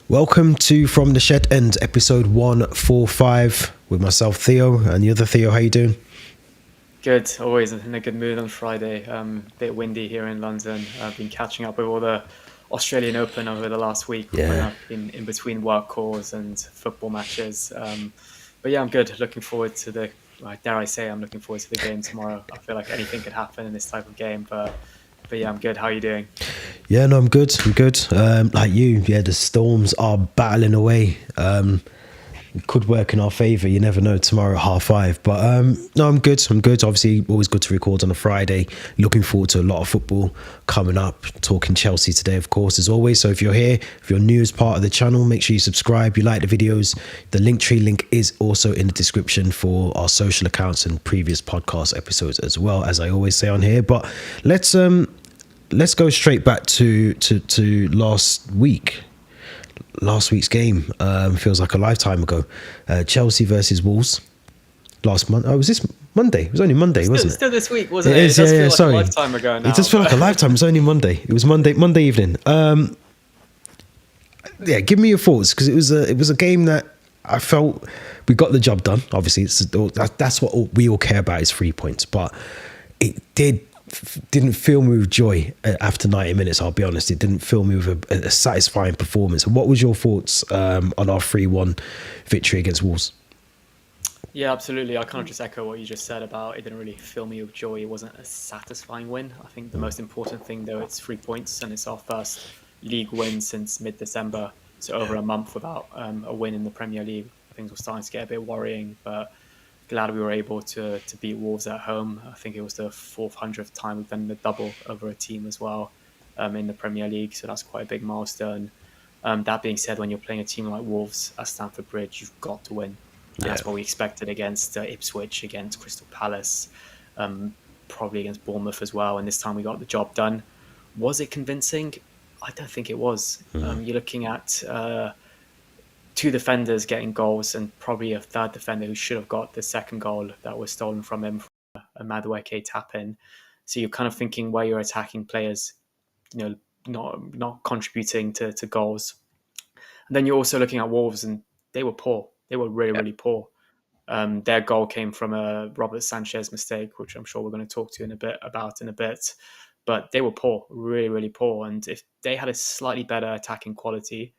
Welcome to From the Shed End, episode 145, with myself, Theo, and the other Theo. How you doing? Good, always in a good mood on Friday. Bit windy here in London. I've been catching up with all the Australian Open over the last week when Yeah. I've been in between work calls and football matches. But yeah, I'm good. Looking forward to dare I say, I'm looking forward to the game tomorrow. I feel like anything could happen in this type of game, but yeah, I'm good. How are you doing? Yeah, no, I'm good. Like you, the storms are battling away. It could work in our favour. You never know tomorrow at 5:30. But no, I'm good. Obviously, always good to record on a Friday. Looking forward to a lot of football coming up. Talking Chelsea today, of course, as always. So if you're here, if you're new as part of the channel, make sure you subscribe. You like the videos. The Linktree link is also in the description for our social accounts and previous podcast episodes as well, as I always say on here. But let's go straight back to last week. Last week's game feels like a lifetime ago. Chelsea versus Wolves last month. Oh, was this Monday? It was only Monday, wasn't it? Still this week, wasn't it? It is, does feel like sorry. a lifetime ago now. It does feel like a lifetime. It was only Monday. It was Monday evening. Yeah, give me your thoughts, because it was a game that I felt we got the job done. Obviously, that's what we all care about, is 3 points. But it didn't fill me with joy after 90 minutes. I'll be honest, it didn't fill me with a satisfying performance. What was your thoughts on our 3-1 victory against Wolves? Yeah, absolutely. I kind of just echo what you just said about it didn't really fill me with joy. It wasn't a satisfying win. I think the most important thing, though, it's 3 points, and it's our first league win since mid-December. So over a month without a win in the Premier League. Things were starting to get a bit worrying, but glad we were able to beat Wolves at home. I think it was the 400th time we've done the double over a team as well in the Premier League. So that's quite a big milestone. That being said, when you're playing a team like Wolves at Stamford Bridge, you've got to win. And that's what we expected against Ipswich, against Crystal Palace, probably against Bournemouth as well. And this time we got the job done. Was it convincing? I don't think it was. You're looking at two defenders getting goals and probably a third defender who should have got the second goal that was stolen from him, a Madueke tap-in. So you're kind of thinking where you're attacking players, not contributing to goals. And then you're also looking at Wolves, and they were poor. They were really poor. Their goal came from a Robert Sanchez mistake, which I'm sure we're going to talk to in a bit. But they were poor, really poor. And if they had a slightly better attacking quality,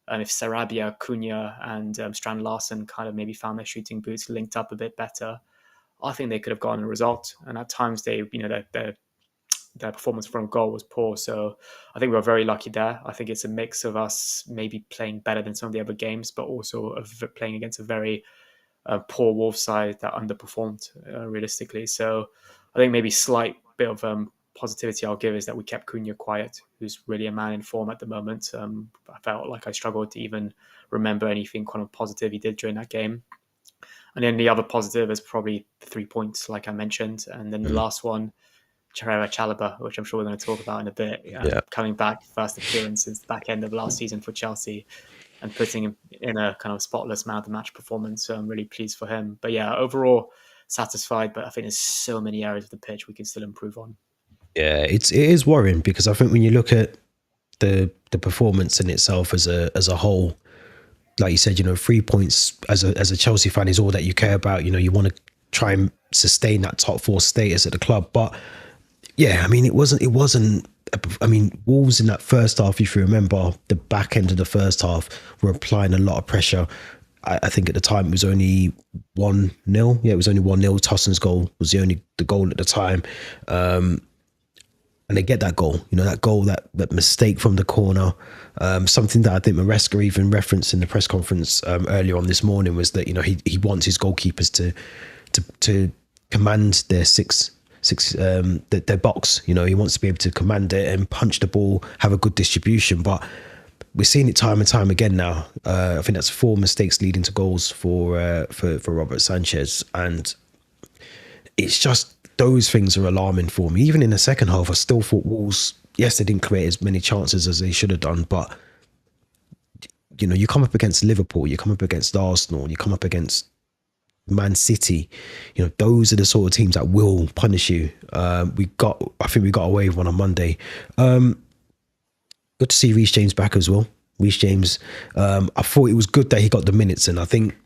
if Sarabia, Cunha, and Strand Larsen kind of maybe found their shooting boots linked up a bit better, I think they could have gotten a result. And at times, their performance from goal was poor. So I think we were very lucky there. I think it's a mix of us maybe playing better than some of the other games, but also of playing against a very poor Wolves side that underperformed realistically. So I think maybe slight bit of positivity I'll give is that we kept Cunha quiet, who's really a man in form at the moment. I felt like I struggled to even remember anything kind of positive he did during that game. And then the other positive is probably the 3 points, like I mentioned. And then the last one, Trevor Chalobah, which I'm sure we're going to talk about in a bit. Coming back, first appearance since the back end of last season for Chelsea, and putting him in a kind of spotless man of the match performance. So I'm really pleased for him. But yeah, overall satisfied, but I think there's so many areas of the pitch we can still improve on. Yeah, it is worrying, because I think when you look at the performance in itself as a whole, like you said, 3 points as a Chelsea fan is all that you care about. You want to try and sustain that top four status at the club. But yeah, I mean, it wasn't. I mean, Wolves in that first half, if you remember, the back end of the first half, were applying a lot of pressure. I think at the time it was only 1-0. Yeah, it was only 1-0. Tossen's goal was the goal at the time. And they get that goal, that mistake from the corner. Something that I think Maresca even referenced in the press conference earlier on this morning was that, he wants his goalkeepers to command their their box. He wants to be able to command it and punch the ball, have a good distribution. But we're seeing it time and time again now. I think that's 4 mistakes leading to goals for Robert Sanchez, and it's just, those things are alarming for me. Even in the second half, I still thought Wolves, yes, they didn't create as many chances as they should have done, but you come up against Liverpool, you come up against Arsenal, you come up against Man City, those are the sort of teams that will punish you. I think we got away with one on Monday. Good to see Reece James back as well. Reece James, I thought it was good that he got the minutes, and I think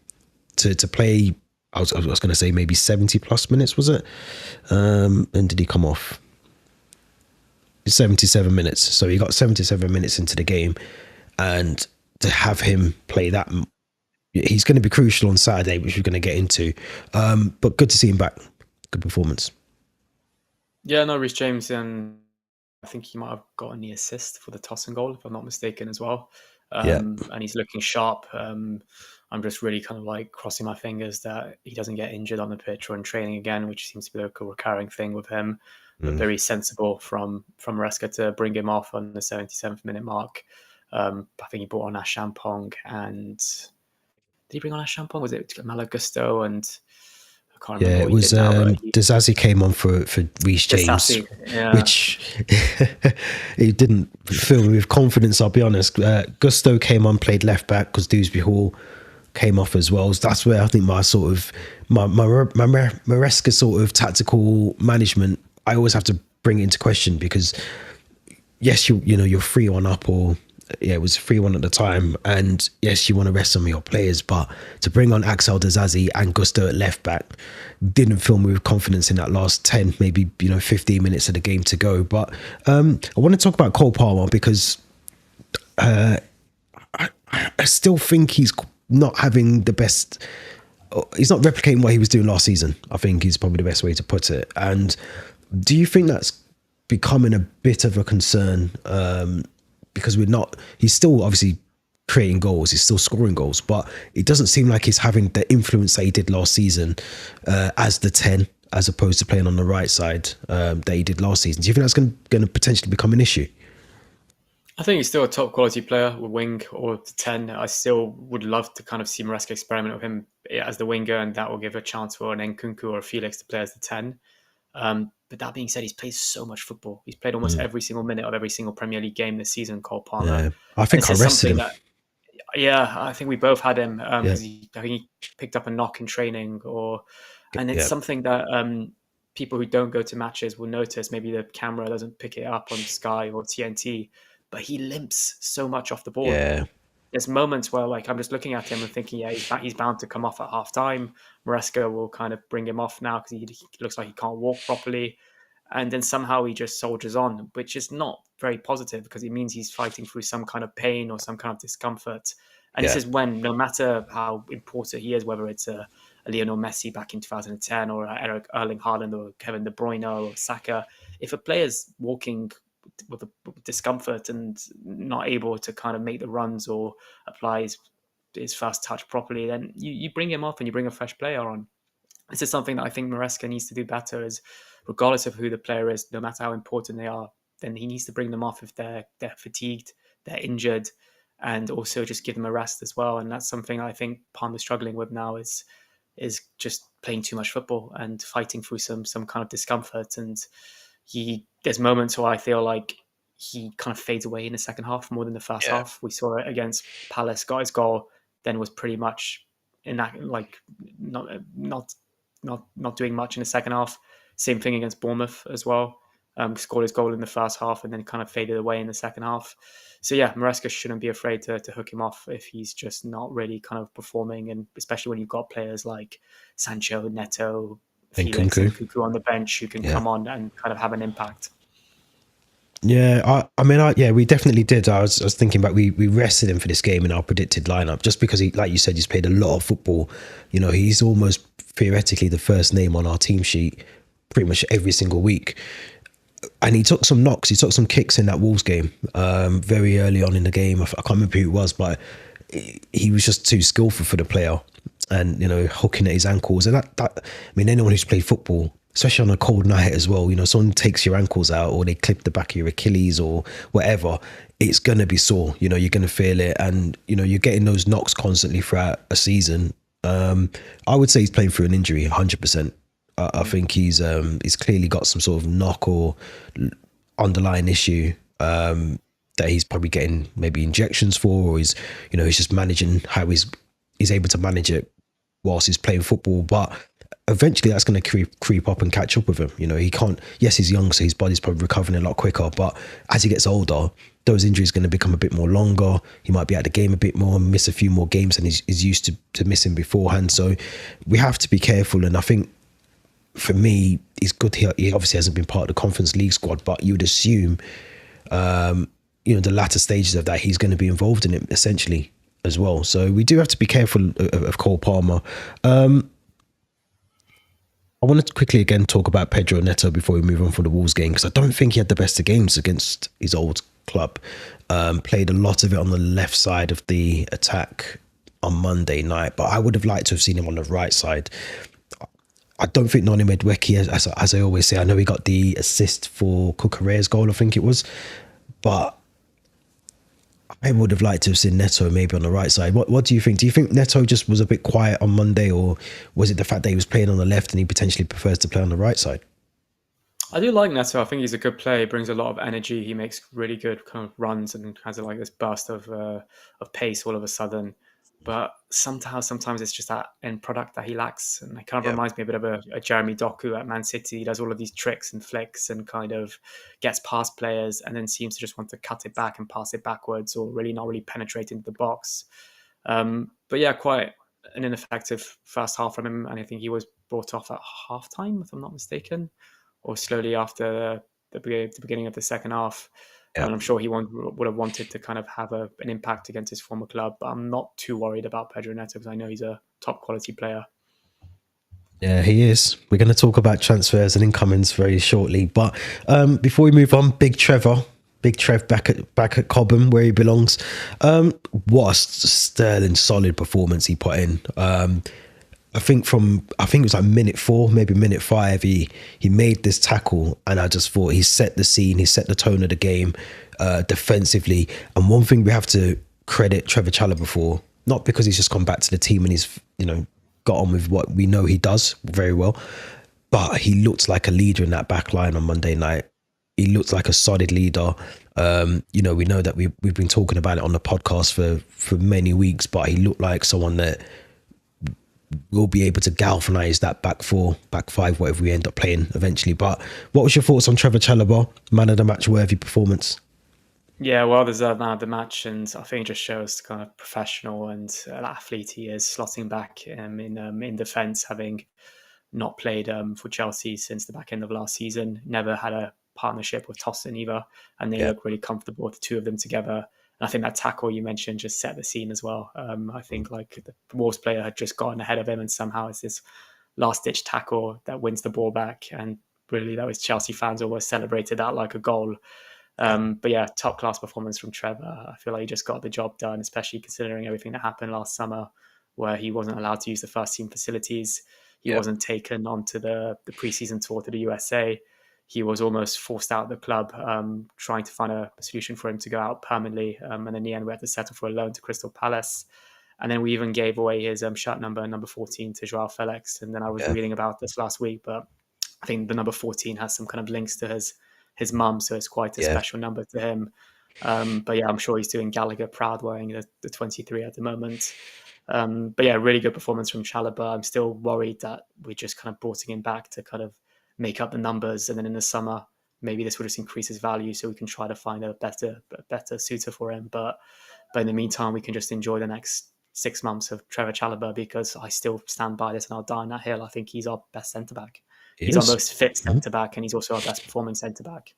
to play, I was going to say maybe 70 plus minutes, was it? And did he come off? 77 minutes. So he got 77 minutes into the game, and to have him play that, he's going to be crucial on Saturday, which we're going to get into. But good to see him back. Good performance. Yeah, no, Reece James, and I think he might have gotten the assist for the tossing goal, if I'm not mistaken, as well. And he's looking sharp. I'm just really kind of like crossing my fingers that he doesn't get injured on the pitch or in training again, which seems to be like a recurring thing with him. But very sensible from Maresca to bring him off on the 77th minute mark. I think he brought on Ashampong, and did he bring on Ashampong? Was it Malagusto? And I can't remember. Yeah, it was Disasi came on for Reece James, which he didn't fill me with confidence, I'll be honest. Gusto came on, played left back because Dewsbury Hall came off as well. So that's where I think my Maresca sort of tactical management, I always have to bring it into question, because yes, you're 3-1 up, or it was 3-1 at the time, and yes, you want to rest some of your players, but to bring on Axel Disasi and Gusto at left back didn't fill me with confidence in that last 10, maybe 15 minutes of the game to go. But I want to talk about Cole Palmer, because I still think he's not having the best. He's not replicating what he was doing last season, I think is probably the best way to put it. And do you think that's becoming a bit of a concern? Because he's still obviously creating goals, he's still scoring goals, but it doesn't seem like he's having the influence that he did last season as the 10, as opposed to playing on the right side that he did last season. Do you think that's going to potentially become an issue? I think he's still a top quality player with wing or the 10. I still would love to kind of see Maresca experiment with him as the winger, and that will give a chance for an Nkunku or a Felix to play as the 10. But that being said, he's played so much football. He's played almost every single minute of every single Premier League game this season, Cole Palmer. Yeah, I think I rested him. I think we both had him. I think he picked up a knock in training, and it's something that people who don't go to matches will notice. Maybe the camera doesn't pick it up on Sky or TNT, but he limps so much off the ball. Yeah. There's moments where I'm just looking at him and thinking, he's bound to come off at half time. Maresca will kind of bring him off now because he looks like he can't walk properly. And then somehow he just soldiers on, which is not very positive, because it means he's fighting through some kind of pain or some kind of discomfort. And this is when, no matter how important he is, whether it's a Lionel Messi back in 2010 or Erling Haaland or Kevin De Bruyne or Saka, if a player's walking with discomfort and not able to kind of make the runs or apply his first touch properly, then you bring him off and you bring a fresh player on. This is something that I think Maresca needs to do better, is regardless of who the player is, no matter how important they are, then he needs to bring them off if they're fatigued, they're injured, and also just give them a rest as well. And that's something I think Palmer's struggling with now, is just playing too much football and fighting through some kind of discomfort. And there's moments where I feel like he kind of fades away in the second half more than the first half. We saw it against Palace, got his goal, then was pretty much in that, not doing much in the second half. Same thing against Bournemouth as well. Scored his goal in the first half and then kind of faded away in the second half. So Maresca shouldn't be afraid to hook him off if he's just not really kind of performing, and especially when you've got players like Sancho, Neto, Felix, and Nkunku on the bench who can come on and kind of have an impact. Yeah, we definitely did. I was thinking back, we rested him for this game in our predicted lineup just because he, like you said, he's played a lot of football. He's almost theoretically the first name on our team sheet pretty much every single week. And he took some knocks, he took some kicks in that Wolves game very early on in the game. I can't remember who it was, but he was just too skillful for the player, and hooking at his ankles. And anyone who's played football, especially on a cold night as well, someone takes your ankles out or they clip the back of your Achilles or whatever, it's going to be sore. You're going to feel it, and you're getting those knocks constantly throughout a season. I would say he's playing through an injury 100%. I think he's clearly got some sort of knock or underlying issue that he's probably getting maybe injections for, or he's just managing how he's able to manage it whilst he's playing football. But eventually that's going to creep up and catch up with him. He can't. Yes, he's young, so his body's probably recovering a lot quicker. But as he gets older, those injuries going to become a bit more longer. He might be out of the game a bit more and miss a few more games than he's used to missing beforehand. So we have to be careful. And I think for me, he's good. He obviously hasn't been part of the Conference League squad, but you would assume, the latter stages of that, he's going to be involved in it essentially as well. So we do have to be careful of Cole Palmer. I want to quickly again talk about Pedro Neto before we move on from the Wolves game, because I don't think he had the best of games against his old club. Played a lot of it on the left side of the attack on Monday night, but I would have liked to have seen him on the right side. I don't think Noni Madueke, as I always say, I know he got the assist for Cucurella's goal, I think it was, but I would have liked to have seen Neto maybe on the right side. What do you think? Do you think Neto just was a bit quiet on Monday, or was it the fact that he was playing on the left and he potentially prefers to play on the right side? I do like Neto. I think he's a good player. He brings a lot of energy. He makes really good kind of runs and has like this burst of pace all of a sudden. But sometimes it's just that end product that he lacks. And it kind of reminds me a bit of a Jeremy Doku at Man City. He does all of these tricks and flicks and kind of gets past players and then seems to just want to cut it back and pass it backwards, or really not really penetrate into the box. But yeah, quite an ineffective first half from him. And I think he was brought off at halftime, if I'm not mistaken, or slowly after the beginning of the second half. And I'm sure he would have wanted to kind of have an impact against his former club. But I'm not too worried about Pedro Neto because I know he's a top quality player. Yeah, he is. We're going to talk about transfers and incomings very shortly. But before we move on, Big Trev back at Cobham, where he belongs. What a sterling solid performance he put in. I think it was like minute 4, maybe minute 5, he made this tackle, and I just thought he set the scene, he set the tone of the game defensively. And one thing we have to credit Trevor Chalobah for, not because he's just gone back to the team and he's got on with what we know he does very well, but he looked like a leader in that back line on Monday night. He looked like a solid leader. We know that we've been talking about it on the podcast for many weeks, but he looked like someone that will be able to galvanise that back 4, back 5, whatever we end up playing eventually. But what was your thoughts on Trevor Chalobah? Man of the match worthy performance? Yeah, well deserved man of the match, and I think it just shows the kind of professional and athlete he is, slotting back in defence, having not played for Chelsea since the back end of last season. Never had a partnership with Tosin either, and they look really comfortable, the two of them together. And I think that tackle you mentioned just set the scene as well. I think like the Wolves player had just gotten ahead of him, and somehow it's this last-ditch tackle that wins the ball back. And really, those Chelsea fans always celebrated that like a goal. But yeah, top-class performance from Trevor. I feel like he just got the job done, especially considering everything that happened last summer, where he wasn't allowed to use the first-team facilities. He wasn't taken onto the pre-season tour to the USA. He was almost forced out of the club, trying to find a solution for him to go out permanently. And in the end, we had to settle for a loan to Crystal Palace. And then we even gave away his shirt number 14, to Joao Felix. And then I was reading about this last week, but I think the number 14 has some kind of links to his mum, so it's quite a special number to him. But yeah, I'm sure he's doing Gallagher proud wearing the 23 at the moment. But yeah, really good performance from Chalobah. I'm still worried that we're just kind of brought him back to kind of make up the numbers, and then in the summer maybe this will just increase his value so we can try to find a better suitor for him. But in the meantime, we can just enjoy the next 6 months of Trevor Chalobah, because I still stand by this and I'll die on that hill. I think he's our best centre-back. He's our most fit centre-back, and he's also our best performing centre-back.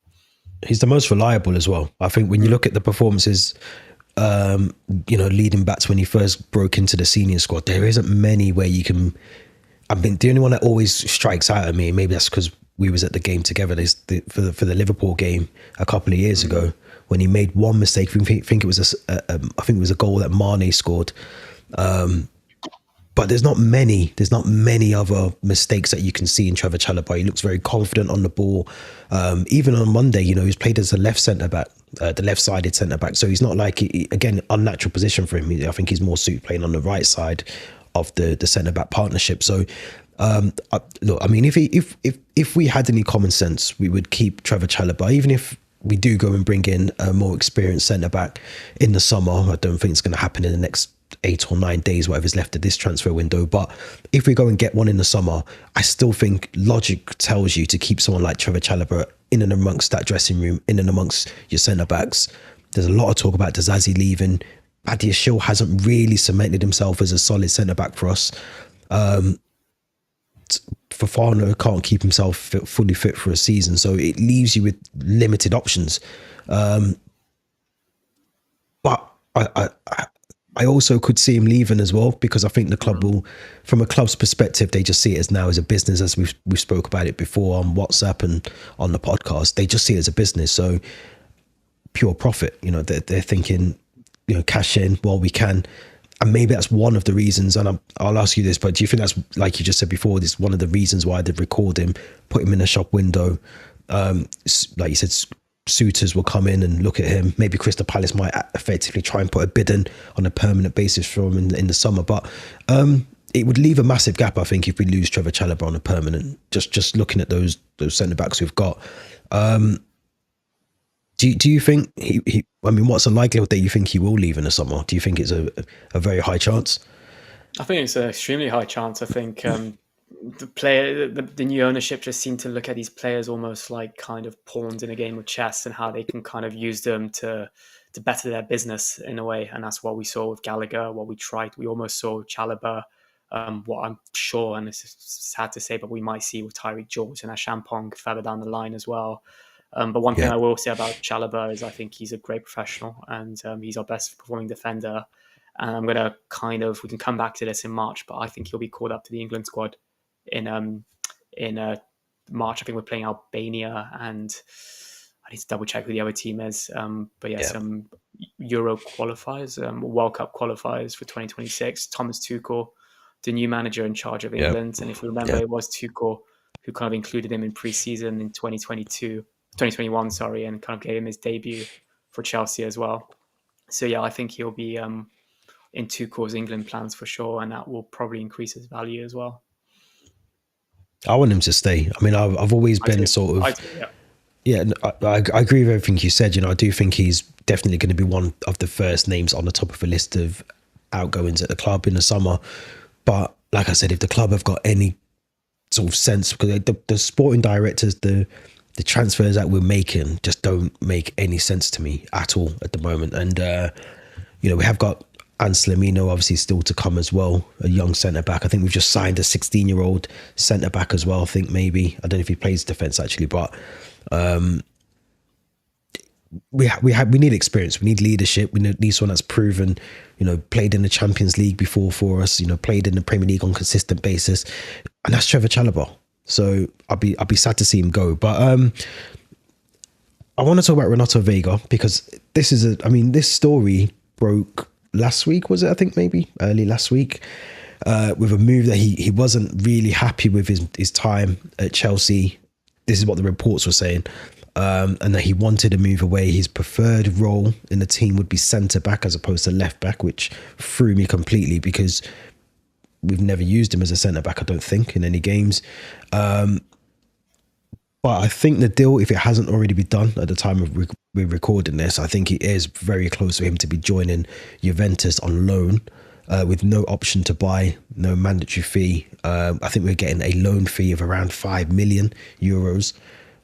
He's the most reliable as well. I think when you look at the performances, leading back to when he first broke into the senior squad, there isn't many where you can... I think the only one that always strikes out at me, maybe that's because we was at the game together, for the Liverpool game a couple of years ago, when he made one mistake. I think it was a goal that Mane scored. But there's not many other mistakes that you can see in Trevor Chalobah. He looks very confident on the ball. Even on Monday, he's played as a left centre back, the left-sided centre back. So he's not like, again, unnatural position for him. I think he's more suited playing on the right side of the centre back partnership. So look, I mean, if we had any common sense, we would keep Trevor Chalobah, even if we do go and bring in a more experienced centre back in the summer. I don't think it's going to happen in the next 8 or 9 days, whatever's left of this transfer window. But if we go and get one in the summer, I still think logic tells you to keep someone like Trevor Chalobah in and amongst that dressing room, in and amongst your centre backs, There's a lot of talk about Dizazi leaving. Badiashile hasn't really cemented himself as a solid centre back for us. Fofana can't keep himself fully fit for a season, so it leaves you with limited options. But I also could see him leaving as well, because I think the club will, from a club's perspective, they just see it as now as a business, as we've spoke about it before on WhatsApp and on the podcast. They just see it as a business, so pure profit. You know, they're thinking, you know, cash in while we can. And maybe that's one of the reasons, and I'll ask you this, but do you think that's, like you just said before, this is one of the reasons why they've recalled him, put him in a shop window? Like you said, suitors will come in and look at him. Maybe Crystal Palace might effectively try and put a bid in on a permanent basis for him in the summer. But it would leave a massive gap, I think, if we lose Trevor Chalobah on a permanent. Just looking at those centre-backs we've got. Do you think he I mean, what's the likelihood that you think he will leave in the summer? Do you think it's a very high chance? I think it's an extremely high chance. I think the new ownership just seem to look at these players almost like kind of pawns in a game of chess, and how they can kind of use them to better their business in a way. And that's what we saw with Gallagher, what we almost saw with Chalobah, what I'm sure, and it's sad to say, but we might see with Tyreek George and Ashampong further down the line as well. But one thing I will say about Chalobah is I think he's a great professional, and he's our best performing defender. And I'm going to we can come back to this in March, but I think he'll be called up to the England squad in March. I think we're playing Albania, and I need to double check who the other team is. Some Euro qualifiers, World Cup qualifiers for 2026. Thomas Tuchel, the new manager in charge of England. And if we remember, it was Tuchel who kind of included him in pre-season in 2021, and kind of gave him his debut for Chelsea as well. So yeah, I think he'll be in Tuchel's England plans for sure, and that will probably increase his value as well. I want him to stay. I mean, I've always been sort of... I agree with everything you said. You know, I do think he's definitely going to be one of the first names on the top of a list of outgoings at the club in the summer. But like I said, if the club have got any sort of sense, because the sporting directors, the transfers that we're making just don't make any sense to me at all at the moment. And, you know, we have got Anselmino obviously still to come as well, a young centre-back. I think we've just signed a 16-year-old centre-back as well, I think maybe. I don't know if he plays defence actually, but we need experience. We need leadership. We need someone that's proven, you know, played in the Champions League before for us, you know, played in the Premier League on a consistent basis. And that's Trevor Chalobah. So I'll be sad to see him go. But I want to talk about Renato Veiga, because this story broke last week, was it? I think maybe early last week, with a move that he wasn't really happy with his time at Chelsea. This is what the reports were saying, and that he wanted to move away. His preferred role in the team would be centre back as opposed to left back, which threw me completely, because we've never used him as a centre back, I don't think, in any games. But I think the deal, if it hasn't already been done at the time of we're recording this, I think it is very close for him to be joining Juventus on loan, with no option to buy, no mandatory fee. I think we're getting a loan fee of around 5 million euros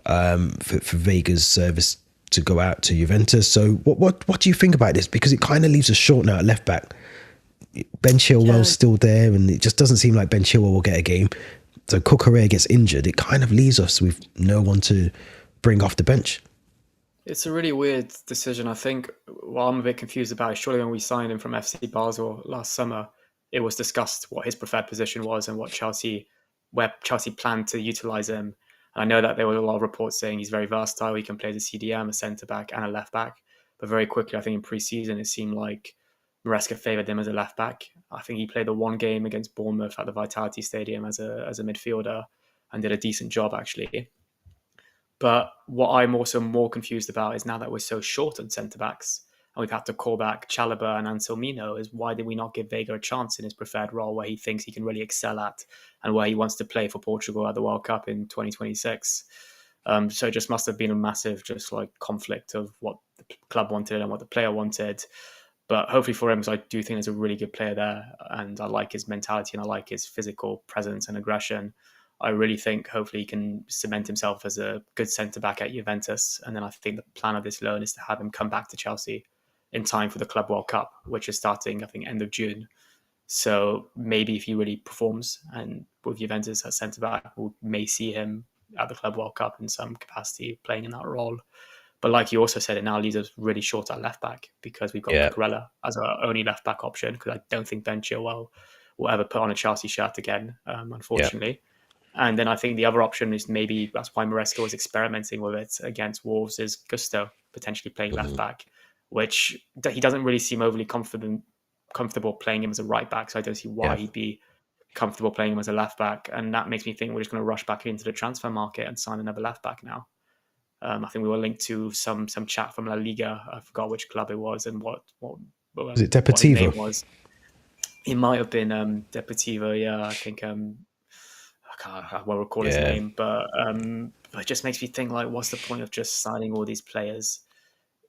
for Veiga's service to go out to Juventus. So what do you think about this? Because it kind of leaves us short now at left back. Ben Chilwell's still there, and it just doesn't seem like Ben Chilwell will get a game. So Cucurella gets injured. It kind of leaves us with no one to bring off the bench. It's a really weird decision. I think what I'm a bit confused about is, surely when we signed him from FC Basel last summer, it was discussed what his preferred position was and where Chelsea planned to utilise him. And I know that there were a lot of reports saying he's very versatile. He can play as a CDM, a centre-back and a left-back. But very quickly, I think in pre-season, it seemed like Maresca favoured him as a left-back. I think he played the one game against Bournemouth at the Vitality Stadium as a midfielder and did a decent job, actually. But what I'm also more confused about is, now that we're so short on centre-backs and we've had to call back Chalobah and Anselmino, is why did we not give Veiga a chance in his preferred role, where he thinks he can really excel at and where he wants to play for Portugal at the World Cup in 2026? So it just must have been a massive conflict of what the club wanted and what the player wanted. But hopefully for him, because I do think there's a really good player there, and I like his mentality and I like his physical presence and aggression. I really think hopefully he can cement himself as a good centre back at Juventus. And then I think the plan of this loan is to have him come back to Chelsea in time for the Club World Cup, which is starting, I think, end of June. So maybe if he really performs and with Juventus at centre back, we may see him at the Club World Cup in some capacity playing in that role. But like you also said, it now leaves us really short at left back because we've got Cucurella as our only left back option, because I don't think Ben Chilwell will ever put on a Chelsea shirt again, unfortunately. And then I think the other option is, maybe that's why Maresca was experimenting with it against Wolves, is Gusto potentially playing left back, which he doesn't really seem overly comfortable playing him as a right back. So I don't see why he'd be comfortable playing him as a left back. And that makes me think we're just going to rush back into the transfer market and sign another left back now. I think we were linked to some chat from La Liga. I forgot which club it was and what was it Deportivo? Name was. It might have been Deportivo. Yeah, I think I won't recall his name, but it just makes me think, like, what's the point of just signing all these players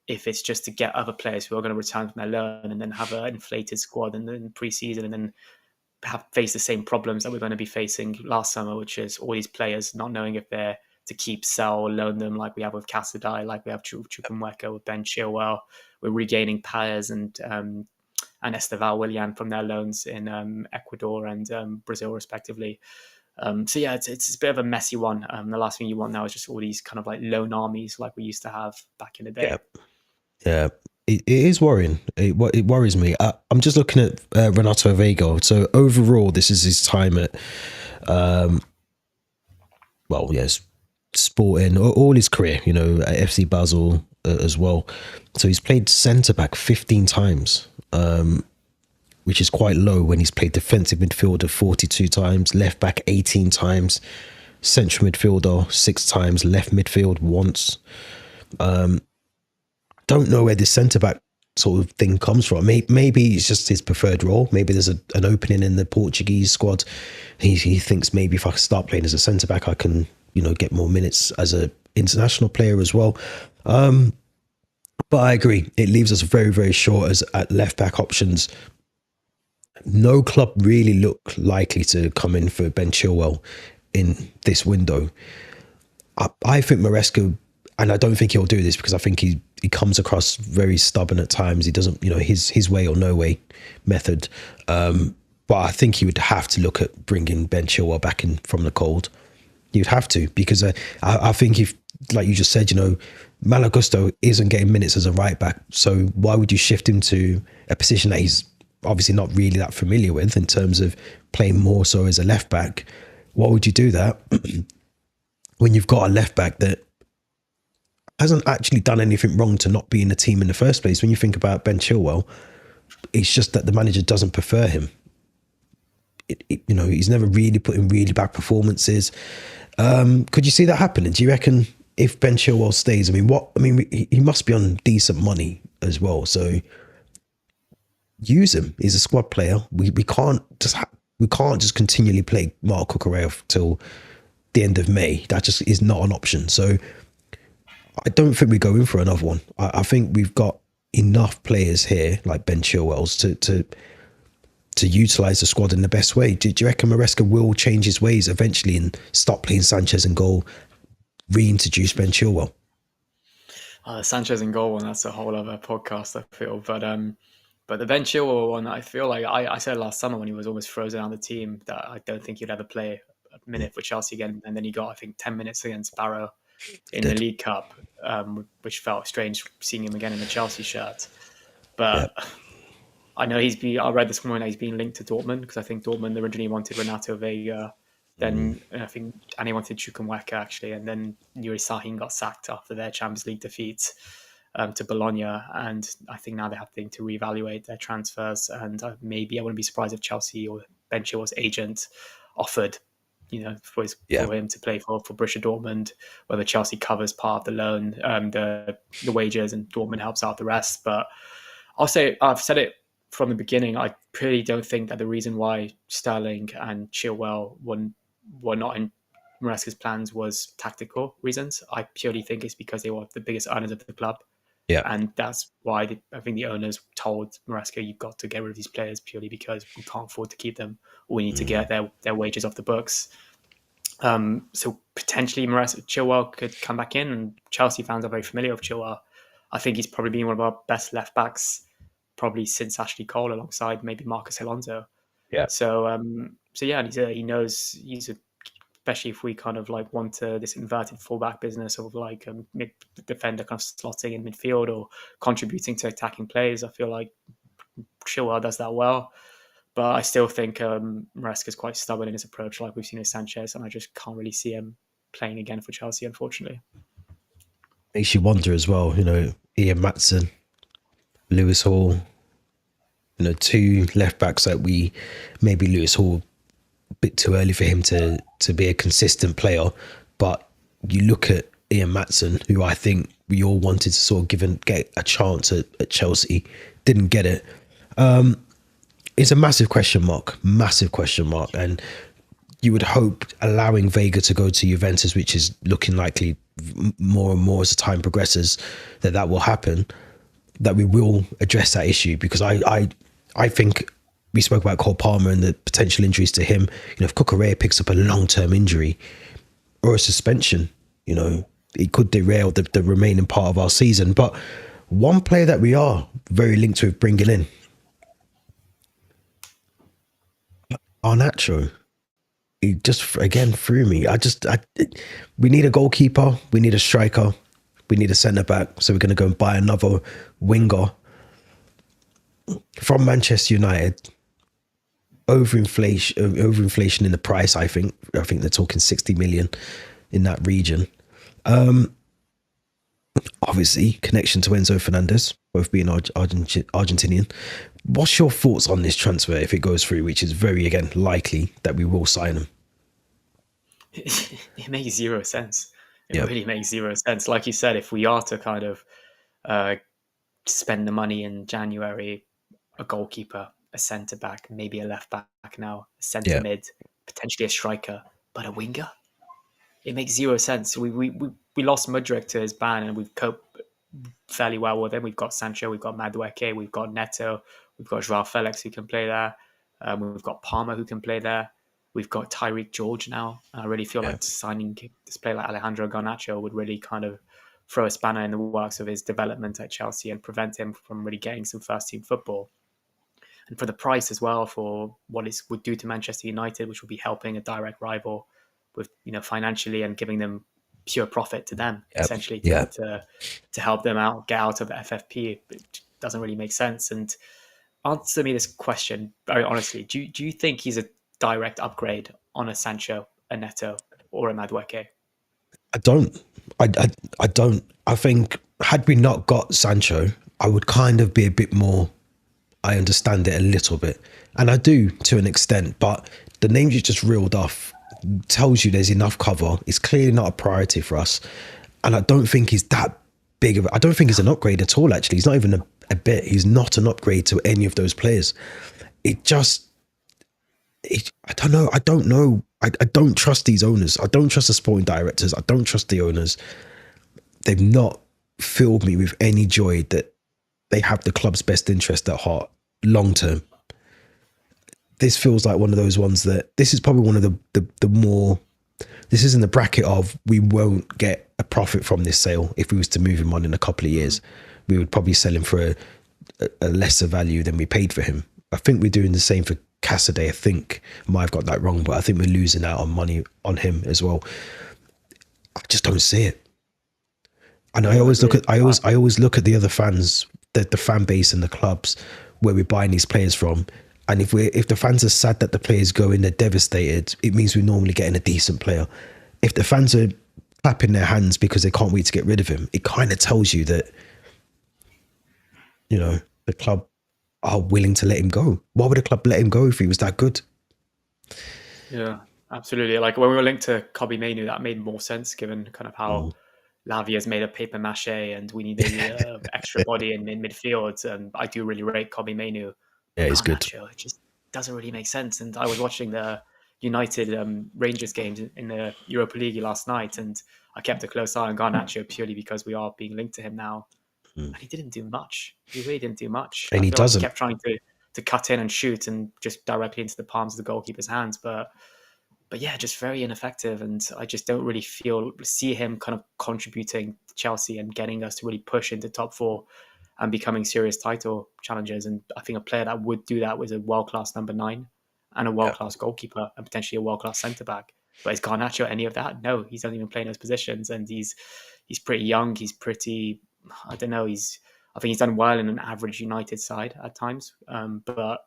if it's just to get other players who are going to return from their loan and then have an inflated squad and then pre-season and then face the same problems that we're going to be facing last summer, which is all these players not knowing if they're to keep, sell, loan them, like we have with Casadei, like we have Chukwuemeka with Ben Chilwell. We're regaining Paez and Esteval Willian from their loans in Ecuador and Brazil, respectively. So yeah, it's a bit of a messy one. The last thing you want now is just all these kind of like loan armies like we used to have back in the day. Yeah. It is worrying. It worries me. I'm just looking at Renato Veiga. So overall, this is his time at, Sporting, all his career, at FC Basel as well. So he's played centre back 15 times, which is quite low when he's played defensive midfielder 42 times, left back 18 times, central midfielder 6 times, left midfield once. Don't know where this centre back sort of thing comes from. Maybe it's just his preferred role. Maybe there's an opening in the Portuguese squad. He thinks maybe if I start playing as a centre back, I can get more minutes as an international player as well. But I agree, it leaves us very, very short at left back options. No club really look likely to come in for Ben Chilwell in this window. I think Maresca, and I don't think he'll do this because I think he comes across very stubborn at times. He doesn't, his way or no way method. But I think he would have to look at bringing Ben Chilwell back in from the cold. You'd have to, because I think if, like you just said, Malo Gusto isn't getting minutes as a right back. So why would you shift him to a position that he's obviously not really that familiar with in terms of playing more so as a left back? Why would you do that when you've got a left back that hasn't actually done anything wrong to not be in the team in the first place? When you think about Ben Chilwell, it's just that the manager doesn't prefer him. He's never really put in really bad performances. Could you see that happening? Do you reckon if Ben Chilwell stays? He must be on decent money as well. So use him. He's a squad player. We can't just continually play Marc Cucurella till the end of May. That just is not an option. So I don't think we go in for another one. I think we've got enough players here like Ben Chilwell's to utilise the squad in the best way. Do you reckon Maresca will change his ways eventually and stop playing Sanchez in goal, reintroduce Ben Chilwell? Sanchez in goal one, that's a whole other podcast, I feel. But the Ben Chilwell one, I feel like I said last summer when he was almost frozen out of the team that I don't think he'd ever play a minute for Chelsea again. And then he got, I think, 10 minutes against Barrow in the League Cup, which felt strange seeing him again in a Chelsea shirt. But I know I read this morning that he's been linked to Dortmund, because I think Dortmund originally wanted Renato Veiga, then I think Annie wanted Chukwuemeka actually, and then Nuri Sahin got sacked after their Champions League defeat to Bologna, and I think now they have to reevaluate their transfers, and maybe I wouldn't be surprised if Chelsea or Ben Chilwell's agent offered for him to play for Borussia Dortmund, whether Chelsea covers part of the loan, the wages, and Dortmund helps out the rest. But I'll say, I've said it from the beginning, I really don't think that the reason why Sterling and Chilwell were not in Maresca's plans was tactical reasons. I purely think it's because they were the biggest earners of the club. Yeah. And that's why I think the owners told Maresca, you've got to get rid of these players purely because we can't afford to keep them. We need to get their wages off the books. So potentially Maresca Chilwell could come back in, and Chelsea fans are very familiar with Chilwell. I think he's probably been one of our best left backs probably since Ashley Cole, alongside maybe Marcus Alonso. Yeah. So yeah, he knows especially if we kind of like want this inverted fullback business of like a mid defender kind of slotting in midfield or contributing to attacking plays. I feel like Chilwell does that well. But I still think Maresca is quite stubborn in his approach, like we've seen with Sanchez, and I just can't really see him playing again for Chelsea, unfortunately. Makes you wonder as well, Ian Maatsen, Lewis Hall, two left backs that maybe Lewis Hall a bit too early for him to be a consistent player. But you look at Ian Maatsen, who I think we all wanted to sort of get a chance at Chelsea, didn't get it. It's a massive question mark. And you would hope allowing Veiga to go to Juventus, which is looking likely more and more as the time progresses, that will happen, that we will address that issue. Because I think we spoke about Cole Palmer and the potential injuries to him. If Cucurella picks up a long-term injury or a suspension, it could derail the remaining part of our season. But one player that we are very linked with bringing in, Garnacho, he just again threw me. We need a goalkeeper, we need a striker, we need a centre back. So we're going to go and buy another winger from Manchester United. Overinflation in the price. I think they're talking 60 million in that region. Obviously, connection to Enzo Fernandez, both being Argentinian. What's your thoughts on this transfer if it goes through, which is very, again, likely that we will sign him? It makes zero sense. It really makes zero sense. Like you said, if we are to kind of spend the money in January, a goalkeeper, a centre back, maybe a left back now, a centre mid, potentially a striker, but a winger? It makes zero sense. We lost Mudryk to his ban, and we've coped fairly well with him. We've got Sancho, we've got Madueke, we've got Neto, we've got Joao Felix who can play there. We've got Palmer who can play there. We've got Tyreek George now. And I really feel like signing this player like Alejandro Garnacho would really kind of throw a spanner in the works of his development at Chelsea and prevent him from really getting some first team football. And for the price as well, for what it would do to Manchester United, which would be helping a direct rival with, financially and giving them pure profit to them, essentially, to help them out, get out of the FFP. It doesn't really make sense. And answer me this question very honestly. Do you think he's a direct upgrade on a Sancho, a Neto, or a Madueke? I don't. I don't. I think had we not got Sancho, I would kind of be a bit more, I understand it a little bit. And I do to an extent, but the names you just reeled off tells you there's enough cover. It's clearly not a priority for us. And I don't think he's that big of I don't think he's an upgrade at all, actually. He's not even a bit. He's not an upgrade to any of those players. I don't know. I don't trust these owners. I don't trust the sporting directors. I don't trust the owners. They've not filled me with any joy that they have the club's best interest at heart long term. This feels like one of those ones that this is probably one of the more, this is in the bracket of we won't get a profit from this sale. If we was to move him on in a couple of years, we would probably sell him for a lesser value than we paid for him. I think we're doing the same for Cassidy. I think I might have got that wrong, but I think we're losing out on money on him as well. I just don't see it. And I always look at the other fans, the fan base and the clubs where we're buying these players from. And if the fans are sad that the players go in, they're devastated, it means we're normally getting a decent player. If the fans are clapping their hands because they can't wait to get rid of him, it kind of tells you that, the club are willing to let him go. Why would a club let him go if he was that good? Yeah, absolutely. Like when we were linked to Kobbie Mainoo, that made more sense given kind of how Lavia's made of paper mache and we need an extra body in midfield. And I do really rate Kobbie Mainoo. Yeah, he's good. It just doesn't really make sense. And I was watching the United Rangers games in the Europa League last night, and I kept a close eye on Garnacho purely because we are being linked to him now. And he didn't do much. He really didn't do much. And he doesn't. He kept trying to cut in and shoot and just directly into the palms of the goalkeeper's hands. But but yeah, just very ineffective. And I just don't really see him kind of contributing to Chelsea and getting us to really push into top four and becoming serious title challengers. And I think a player that would do that was a world-class number 9 and a world-class goalkeeper and potentially a world-class centre-back. But is Garnacho any of that? No, he doesn't even play in those positions. And he's pretty young. He's pretty, I don't know, I think he's done well in an average United side at times. But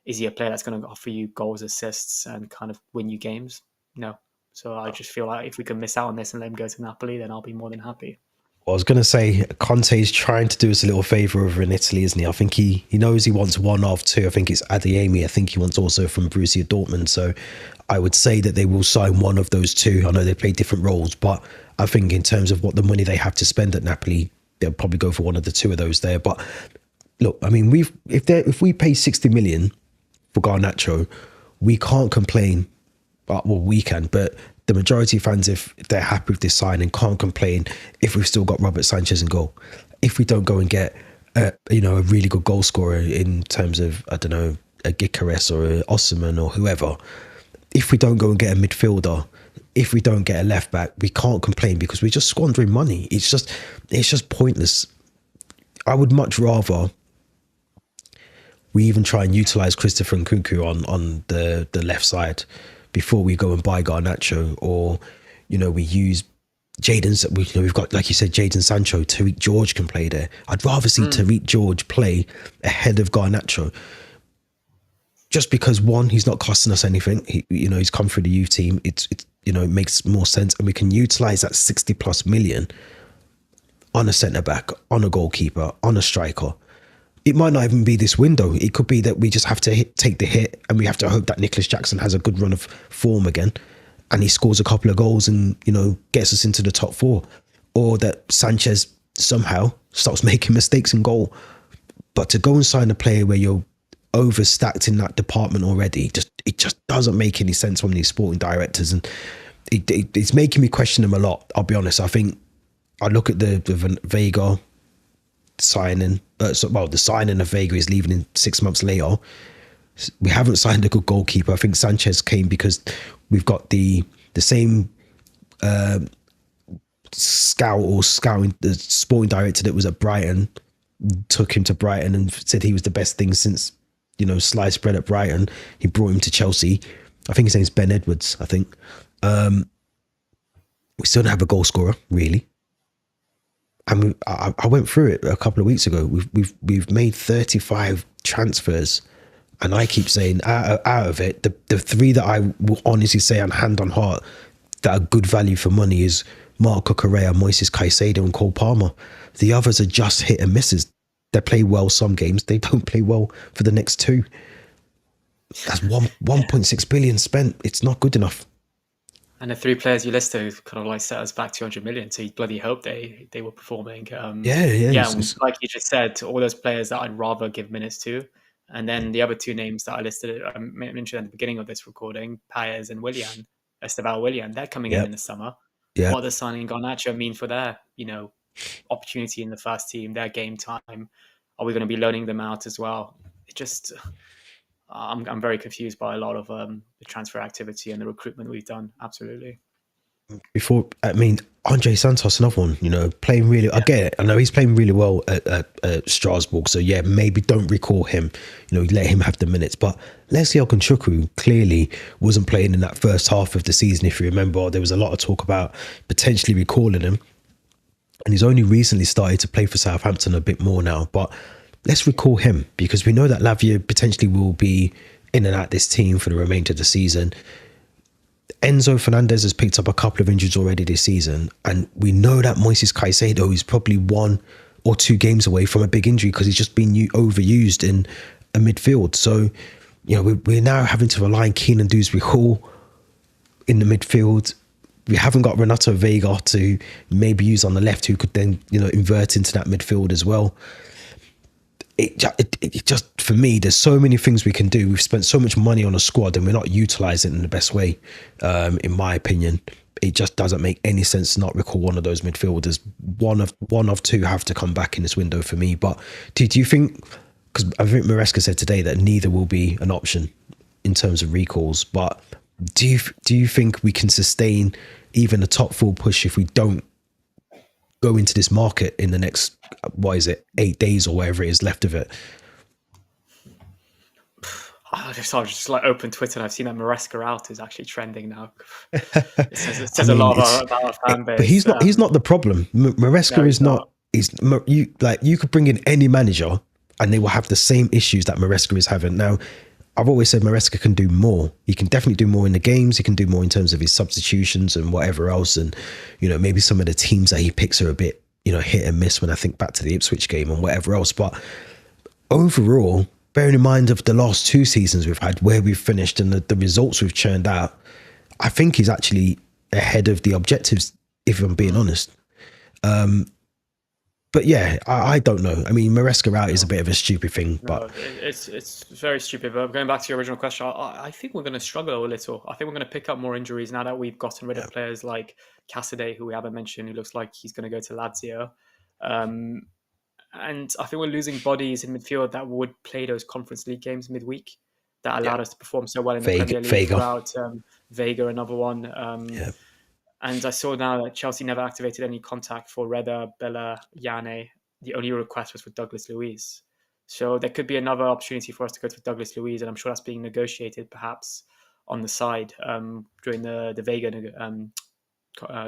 is he a player that's going to offer you goals, assists, and kind of win you games? No. So I just feel like if we can miss out on this and let him go to Napoli, then I'll be more than happy. I was going to say, Conte's trying to do us a little favour over in Italy, isn't he? I think he knows he wants one of two. I think it's Adeyemi. I think he wants also from Borussia Dortmund. So I would say that they will sign one of those two. I know they play different roles, but I think in terms of what the money they have to spend at Napoli, they'll probably go for one of the two of those there. But look, I mean, if we pay 60 million for Garnacho, we can't complain. Well, we can, but the majority of fans, if they're happy with this signing, can't complain if we've still got Robert Sanchez in goal. If we don't go and get a really good goal scorer in terms of, I don't know, a Gyökeres or a Osimhen or whoever, if we don't go and get a midfielder, if we don't get a left back, we can't complain because we're just squandering money. It's just pointless. I would much rather we even try and utilise Christopher Nkunku on the left side before we go and buy Garnacho, or we use we've got, like you said, Jadon Sancho. Tariq George can play there. I'd rather see Tariq George play ahead of Garnacho, just because one, he's not costing us anything. He's come through the youth team. It makes more sense, and we can utilise that 60+ million on a centre back, on a goalkeeper, on a striker. It might not even be this window. It could be that we just have to take the hit, and we have to hope that Nicholas Jackson has a good run of form again and he scores a couple of goals and, gets us into the top four, or that Sanchez somehow stops making mistakes in goal. But to go and sign a player where you're overstacked in that department already, it just doesn't make any sense from these sporting directors. And it's making me question them a lot, I'll be honest. I think I look at the Veiga signing, the signing of Veiga is leaving in 6 months later. We haven't signed a good goalkeeper. I think Sanchez came because we've got the same scouting the sporting director that was at Brighton, took him to Brighton and said he was the best thing since sliced bread at Brighton. He brought him to Chelsea. I think his name's Ben Edwards. I think we still don't have a goal scorer really. And I went through it a couple of weeks ago. We've made 35 transfers, and I keep saying out of it, the three that I will honestly say on hand on heart that are good value for money is Marco Correa, Moises Caicedo, and Cole Palmer. The others are just hit and misses. They play well some games, they don't play well for the next two. That's 1.6 billion spent. It's not good enough. And the three players you listed kind of like set us back 200 million. So you bloody hope they were performing. Yeah. Like you just said, all those players that I'd rather give minutes to. And then the other two names that I listed, I mentioned at the beginning of this recording, Paez and Esteban Willian, they're coming in the summer. Yeah. What does signing Garnacho mean for their, opportunity in the first team, their game time? Are we going to be loaning them out as well? It just... I'm very confused by a lot of the transfer activity and the recruitment we've done. Absolutely. Andre Santos, another one, playing really, I get it. I know he's playing really well at Strasbourg. So yeah, maybe don't recall him, let him have the minutes. But Leslie Ogunchukwu clearly wasn't playing in that first half of the season. If you remember, there was a lot of talk about potentially recalling him. And he's only recently started to play for Southampton a bit more now. But let's recall him, because we know that Lavia potentially will be in and out this team for the remainder of the season. Enzo Fernandez has picked up a couple of injuries already this season, and we know that Moises Caicedo is probably 1 or 2 games away from a big injury because he's just been overused in a midfield. So, we're now having to rely on Keenan Dewsbury-Hall in the midfield. We haven't got Renato Veiga to maybe use on the left, who could then, invert into that midfield as well. It just, for me, there's so many things we can do. We've spent so much money on a squad and we're not utilising it in the best way, in my opinion. It just doesn't make any sense to not recall one of those midfielders. One of two have to come back in this window for me. But do you think, because I think Maresca said today that neither will be an option in terms of recalls, but Do you think we can sustain even a top four push if we don't go into this market in the next, what is it, 8 days or whatever it is left of it? I just like open Twitter and I've seen that Maresca out is actually trending now. It says I a mean, lot about our fan base. but he's not the problem. Maresca No, is he's not. You could bring in any manager and they will have the same issues that Maresca is having. Now, I've always said Maresca can do more. He can definitely do more in the games. He can do more in terms of his substitutions and whatever else. And, maybe some of the teams that he picks are a bit, hit and miss when I think back to the Ipswich game and whatever else. But overall, bearing in mind of the last 2 seasons we've had, where we've finished and the results we've churned out, I think he's actually ahead of the objectives, if I'm being honest. But yeah, I don't know. I mean, Maresca out is a bit of a stupid thing, but it's very stupid. But going back to your original question, I think we're going to struggle a little. I think we're going to pick up more injuries now that we've gotten rid of players like Cassidy, who we haven't mentioned, who looks like he's going to go to Lazio. And I think we're losing bodies in midfield that would play those Conference League games midweek that allowed us to perform so well in the Premier League throughout. Veiga, another one. And I saw now that Chelsea never activated any contact for Reda, Bella, Yane. The only request was for Douglas Luiz. So there could be another opportunity for us to go to Douglas Luiz, and I'm sure that's being negotiated perhaps on the side during the Veiga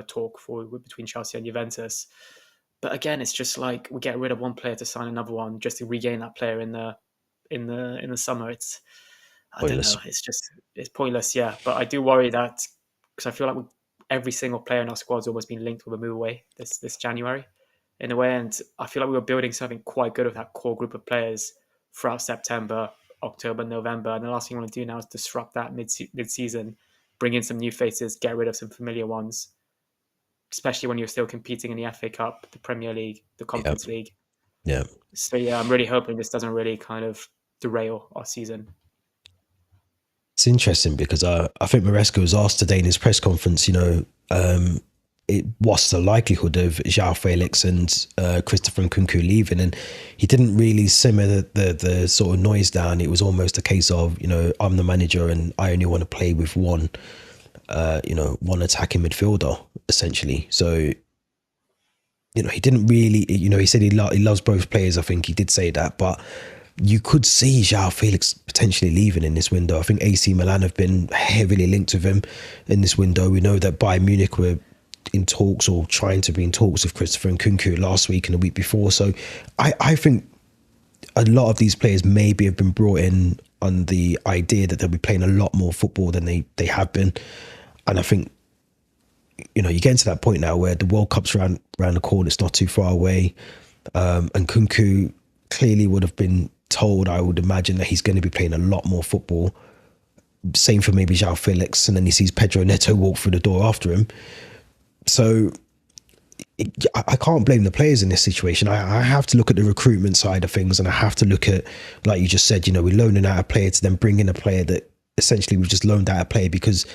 talk between Chelsea and Juventus. But again, it's just like we get rid of one player to sign another one just to regain that player in the summer. I don't know. It's pointless, yeah. But I do worry that because I feel like every single player in our squad's almost been linked with a move away this January in a way. And I feel like we were building something quite good with that core group of players throughout September, October, November. And the last thing I want to do now is disrupt that mid-season, bring in some new faces, get rid of some familiar ones, especially when you're still competing in the FA Cup, the Premier League, the Conference League. Yeah. So yeah, I'm really hoping this doesn't really kind of derail our season. It's interesting because I think Maresca was asked today in his press conference, what's the likelihood of João Felix and Christopher Nkunku leaving, and he didn't really simmer the sort of noise down. It was almost a case of, I'm the manager and I only want to play with one attacking midfielder, essentially. So, he didn't really, he said he loves both players. I think he did say that, but you could see João Felix potentially leaving in this window. I think AC Milan have been heavily linked with him in this window. We know that Bayern Munich were in talks or trying to be in talks with Christopher Nkunku last week and the week before. So I think a lot of these players maybe have been brought in on the idea that they'll be playing a lot more football than they have been. And I think, you're getting to that point now where the World Cup's around the corner. It's not too far away. And Nkunku clearly would have been told, I would imagine, that he's going to be playing a lot more football. Same for maybe João Felix, and then he sees Pedro Neto walk through the door after him. So I can't blame the players in this situation. I have to look at the recruitment side of things, and I have to look at, like you just said, we're loaning out a player to then bring in a player that essentially we've just loaned out a player because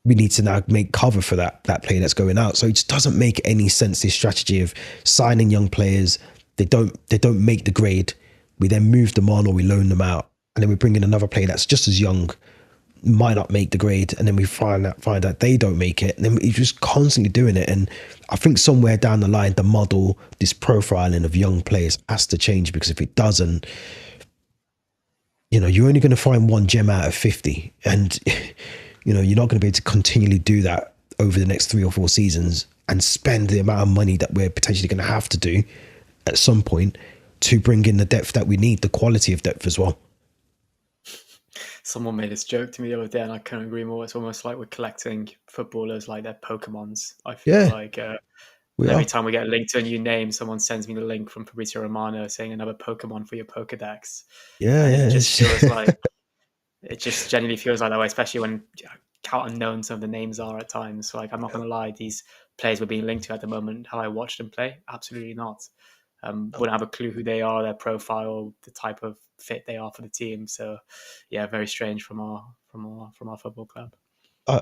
we need to now make cover for that player that's going out. So it just doesn't make any sense, this strategy of signing young players. They don't make the grade. We then move them on or we loan them out, and then we bring in another player that's just as young, might not make the grade, and then we find out they don't make it, and then we're just constantly doing it. And I think somewhere down the line, the model, this profiling of young players has to change, because if it doesn't, you're only going to find one gem out of 50, and you're not going to be able to continually do that over the next 3 or 4 seasons and spend the amount of money that we're potentially going to have to do at some point to bring in the depth that we need, the quality of depth as well. Someone made this joke to me the other day, and I couldn't agree more. It's almost like we're collecting footballers like they're Pokemons. I feel like every time we get a link to a new name, someone sends me the link from Fabrizio Romano saying another Pokemon for your Pokedex. It just feels like it just genuinely feels like that way, especially when how unknown some of the names are at times. Like, I'm not going to lie, these players we're being linked to at the moment, how I watch them play, absolutely not. Wouldn't have a clue who they are, their profile, the type of fit they are for the team. So, yeah, very strange from our football club.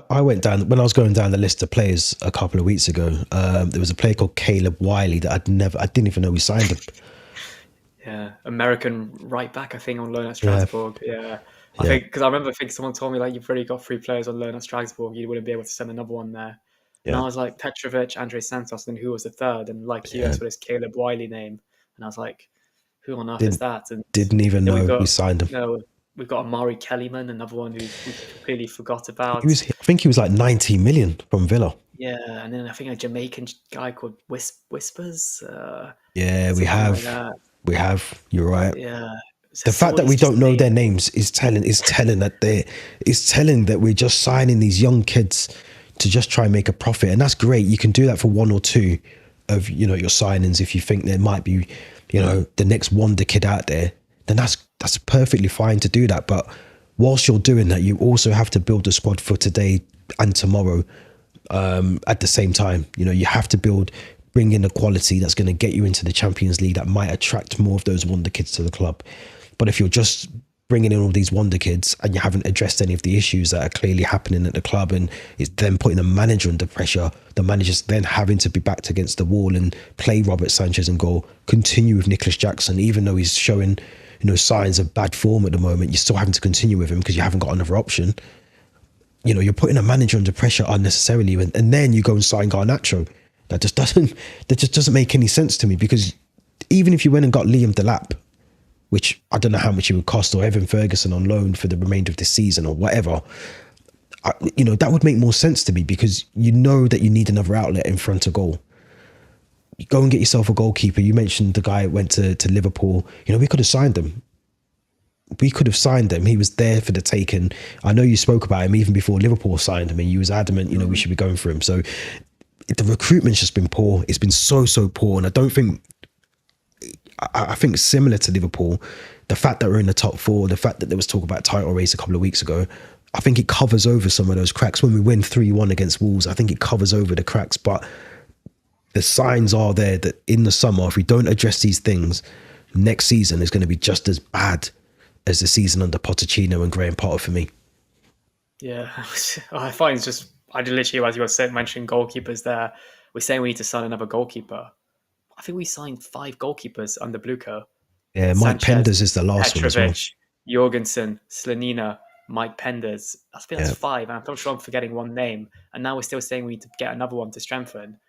I went down, when I was going down the list of players a couple of weeks ago. There was a player called Caleb Wiley that I didn't even know we signed him. Yeah, American right back, I think, on loan at Strasbourg. Yeah. I Yeah, think because I remember thinking someone told me like you've already got 3 players on loan at Strasbourg, you wouldn't be able to send another one there. And I yeah, was like Petrovic, Andre Santos, and who was the third? And like you, I yeah. saw this Caleb Wiley name, and I was like, who on earth is Didn't that? And didn't even then we've know we got signed him. no, we've got Amari Kellyman, another one who we completely forgot He about. was, I think he was like 90 million from Villa. Yeah, and then I think a Jamaican guy called Whispers, Yeah, something like that. we have. You're right. Yeah, The so fact all that we these just don't know their names. names is telling that we're just signing these young kids to just try and make a profit, and that's great. You can do that for one or two of your signings if you think there might be the next wonder kid out there. Then that's perfectly fine to do that. But whilst you're doing that, you also have to build a squad for today and tomorrow. At the same time, you have to bring in a quality that's going to get you into the Champions League, that might attract more of those wonder kids to the club. But if you're just bringing in all these wonder kids and you haven't addressed any of the issues that are clearly happening at the club, and it's then putting the manager under pressure, the manager's then having to be backed against the wall and play Robert Sanchez in goal, continue with Nicholas Jackson, even though he's showing signs of bad form at the moment, you're still having to continue with him because you haven't got another option. You're putting a manager under pressure unnecessarily, and then you go and sign Garnacho. That just doesn't make any sense to me, because even if you went and got Liam Delap, which I don't know how much it would cost, or Evan Ferguson on loan for the remainder of the season or whatever, that would make more sense to me, because that you need another outlet in front of goal. You go and get yourself a goalkeeper. You mentioned the guy who went to Liverpool. We could have signed him. We could have signed him. He was there for the taking. I know you spoke about him even before Liverpool signed him, and you was adamant, we should be going for him. So the recruitment's just been poor. It's been so poor. And I think similar to Liverpool, the fact that we're in the top four, the fact that there was talk about title race a couple of weeks ago, I think it covers over some of those cracks. When we win 3-1 against Wolves, I think it covers over the cracks. But the signs are there that in the summer, if we don't address these things, next season is going to be just as bad as the season under Pochettino and Graham Potter for me. Yeah, I find it's just, I did literally, as you were saying, mentioning goalkeepers there, we're saying we need to sign another goalkeeper. I think we signed 5 goalkeepers under Bluco. Yeah, Mike Sanchez, Penders is the last one as well. Petrovic, Jorgensen, Slanina, Mike Penders. I think that's Yeah. 5, and I'm sure I'm forgetting one name. And now we're still saying we need to get another one to strengthen.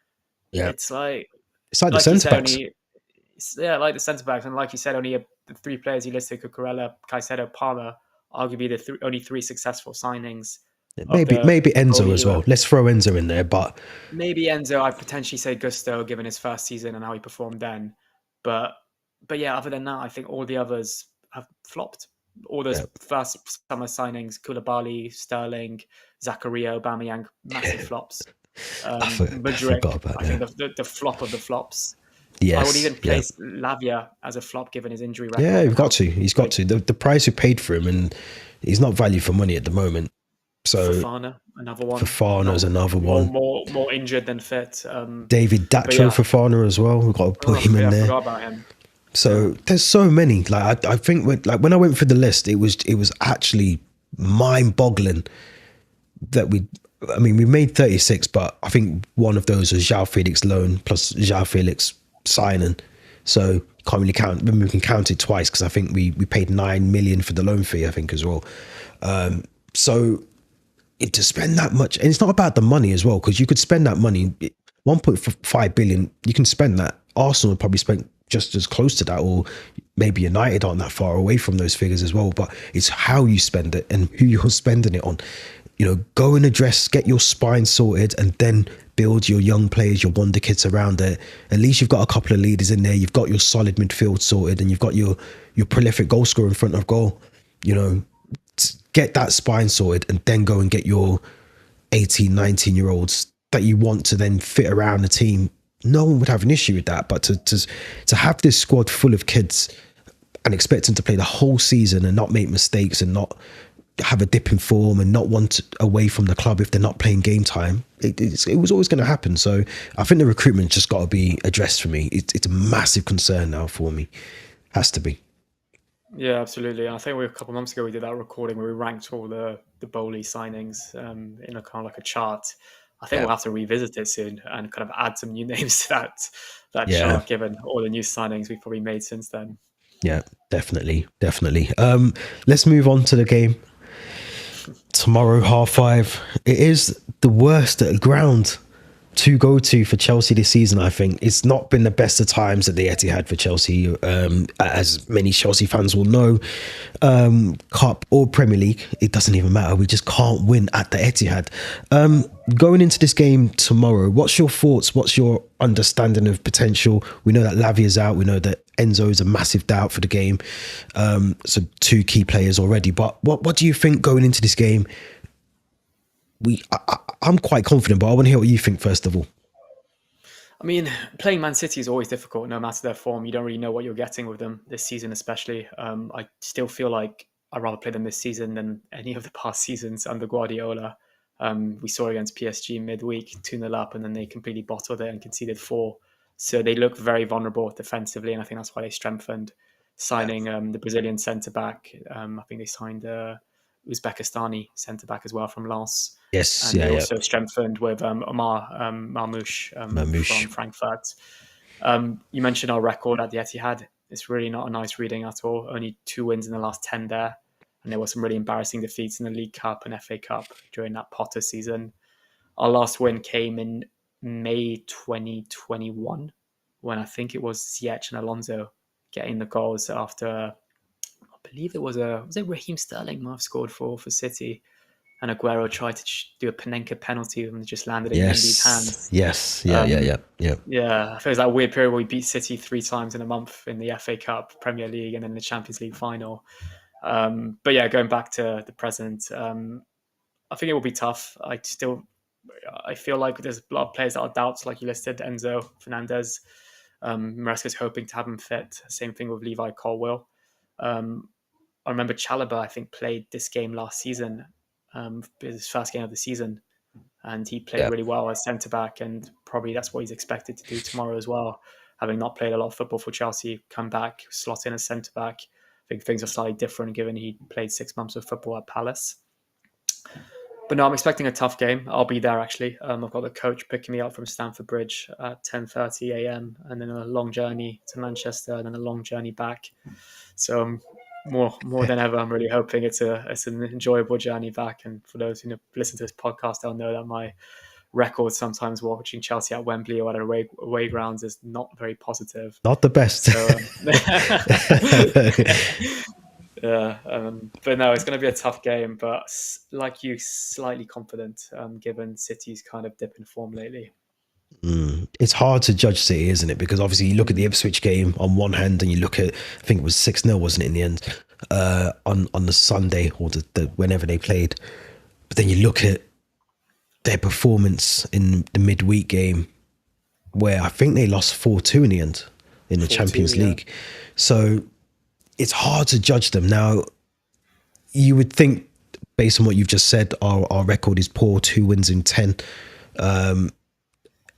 Yeah. It's like the you centre said, backs. like the centre backs, and like you said, only the 3 players you listed, Cucurella, Caicedo, Palmer, arguably the only 3 successful signings. Maybe Enzo as well. Let's throw Enzo in there, but maybe Enzo. I'd potentially say Gusto, given his first season and how he performed then. But yeah, other than that, I think all the others have flopped. All those first summer signings: Koulibaly, Sterling, Zakaria, Aubameyang, massive flops. I Mudryk, forgot about I that. think the flop of the flops. Yes, I would even place Lavia as a flop given his injury record. Yeah, he's got to. The price we paid for him, and he's not value for money at the moment. So Fofana, another one. Fofana's another one. More injured than fit. David Datro Fofana as well. We've got to put him in there. I forgot about him. So there's so many. Like I think when I went through the list, it was actually mind-boggling that we made 36, but I think one of those was João Felix loan plus João Felix signing. So can't really count. Maybe we can count it twice, because I think we paid 9 million for the loan fee, I think, as well. So to spend that much, and it's not about the money as well, because you could spend that money, 1.5 billion, you can spend that. Arsenal would probably spend just as close to that, or maybe United aren't that far away from those figures as well. But it's how you spend it and who you're spending it on. Go and get your spine sorted, and then build your young players, your wonder kids around it. At least you've got a couple of leaders in there. You've got your solid midfield sorted, and you've got your prolific goal scorer in front of goal. Get that spine sorted, and then go and get your 18, 19-year-olds that you want to then fit around the team. No one would have an issue with that. But to have this squad full of kids and expect them to play the whole season and not make mistakes and not have a dip in form and not want away from the club if they're not playing game time, it was always going to happen. So I think the recruitment just got to be addressed for me. It's a massive concern now for me. Has to be. Yeah, absolutely. And I think a couple of months ago we did that recording where we ranked all the Bowley signings in a kind of like a chart. I think we'll have to revisit it soon and kind of add some new names to that chart, given all the new signings we've probably made since then. Yeah, definitely. Let's move on to the game tomorrow, 5:30. It is the worst ground to go to for Chelsea this season. I think it's not been the best of times at the Etihad for Chelsea, as many Chelsea fans will know. Cup or Premier League, it doesn't even matter. We just can't win at the Etihad. Going into this game tomorrow, what's your thoughts? What's your understanding of potential? We know that Lavia's out. We know that Enzo is a massive doubt for the game. So 2 key players already. But what do you think going into this game? I'm quite confident, but I want to hear what you think first of all. I mean, playing Man City is always difficult, no matter their form. You don't really know what you're getting with them this season, especially. I still feel like I'd rather play them this season than any of the past seasons under Guardiola. We saw against PSG midweek, 2-0 up, and then they completely bottled it and conceded 4. So they look very vulnerable defensively, and I think that's why they strengthened signing the Brazilian centre-back. I think they signed Uzbekistani centre-back as well from Lens. Yes, and they also strengthened with Omar Marmoush from Frankfurt. You mentioned our record at the Etihad. It's really not a nice reading at all. Only 2 wins in the last 10 there. And there were some really embarrassing defeats in the League Cup and FA Cup during that Potter season. Our last win came in May 2021, when I think it was Ziyech and Alonso getting the goals after, I believe was it Raheem Sterling might have scored for City, and Aguero tried to do a Panenka penalty and just landed in Mendy's hands. Yes, yeah. Yeah, I feel it's that weird period where we beat City 3 times in a month in the FA Cup, Premier League, and then the Champions League final. But yeah, going back to the present, I think it will be tough. I feel like there's a lot of players that are doubts, like you listed, Enzo Fernandez. Maresca's hoping to have him fit. Same thing with Levi Colwill. I remember Chalobah, I think, played this game last season, his first game of the season, and he played really well as centre-back, and probably that's what he's expected to do tomorrow as well. Having not played a lot of football for Chelsea, come back, slot in as centre-back. I think things are slightly different given he played 6 months of football at Palace. But no, I'm expecting a tough game. I'll be there, actually. I've got the coach picking me up from Stamford Bridge at 10:30 a.m. and then a long journey to Manchester and then a long journey back. So more than ever, I'm really hoping it's an enjoyable journey back. And for those who listen to this podcast, they'll know that my record sometimes watching Chelsea at Wembley or at away grounds is not very positive. Not the best. So, yeah, but no, it's going to be a tough game. But like you, slightly confident, given City's kind of dip in form lately. It's hard to judge City, isn't it? Because obviously you look at the Ipswich game on one hand, and you look at, I think it was 6-0, wasn't it, in the end, on the Sunday or the whenever they played. But then you look at their performance in the midweek game, where I think they lost 4-2 in the end in the Champions League. So it's hard to judge them. Now, you would think, based on what you've just said, our record is poor, 2 wins in 10.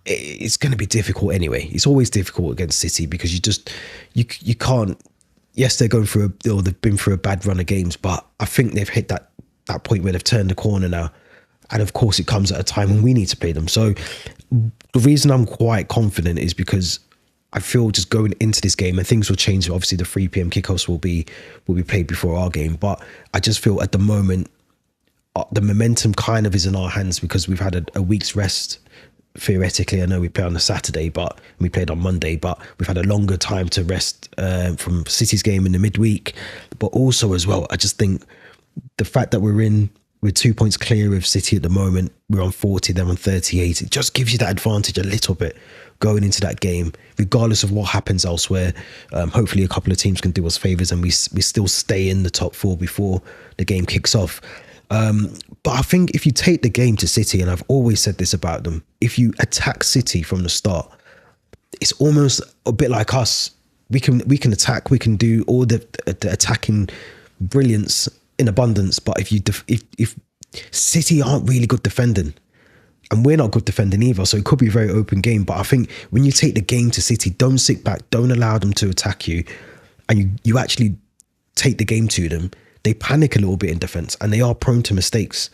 It's going to be difficult anyway. It's always difficult against City because you can't. Yes, they've been through a bad run of games, but I think they've hit that point where they've turned the corner now. And of course, it comes at a time when we need to play them. So the reason I'm quite confident is because I feel just going into this game, and things will change. Obviously, the 3 p.m. kickoffs will be played before our game, but I just feel at the moment the momentum kind of is in our hands because we've had a week's rest. Theoretically, I know we play on a Saturday, but we played on Monday, but we've had a longer time to rest from City's game in the midweek. But also as well, I just think the fact that we're 2 points clear of City at the moment, we're on 40, they're on 38. It just gives you that advantage a little bit going into that game, regardless of what happens elsewhere. Hopefully a couple of teams can do us favours and we still stay in the top 4 before the game kicks off. But I think if you take the game to City, and I've always said this about them, if you attack City from the start, it's almost a bit like us. We can attack, we can do all the attacking brilliance in abundance. But if City aren't really good defending, and we're not good defending either, so it could be a very open game. But I think when you take the game to City, don't sit back, don't allow them to attack you, and you actually take the game to them. They panic a little bit in defence and they are prone to mistakes.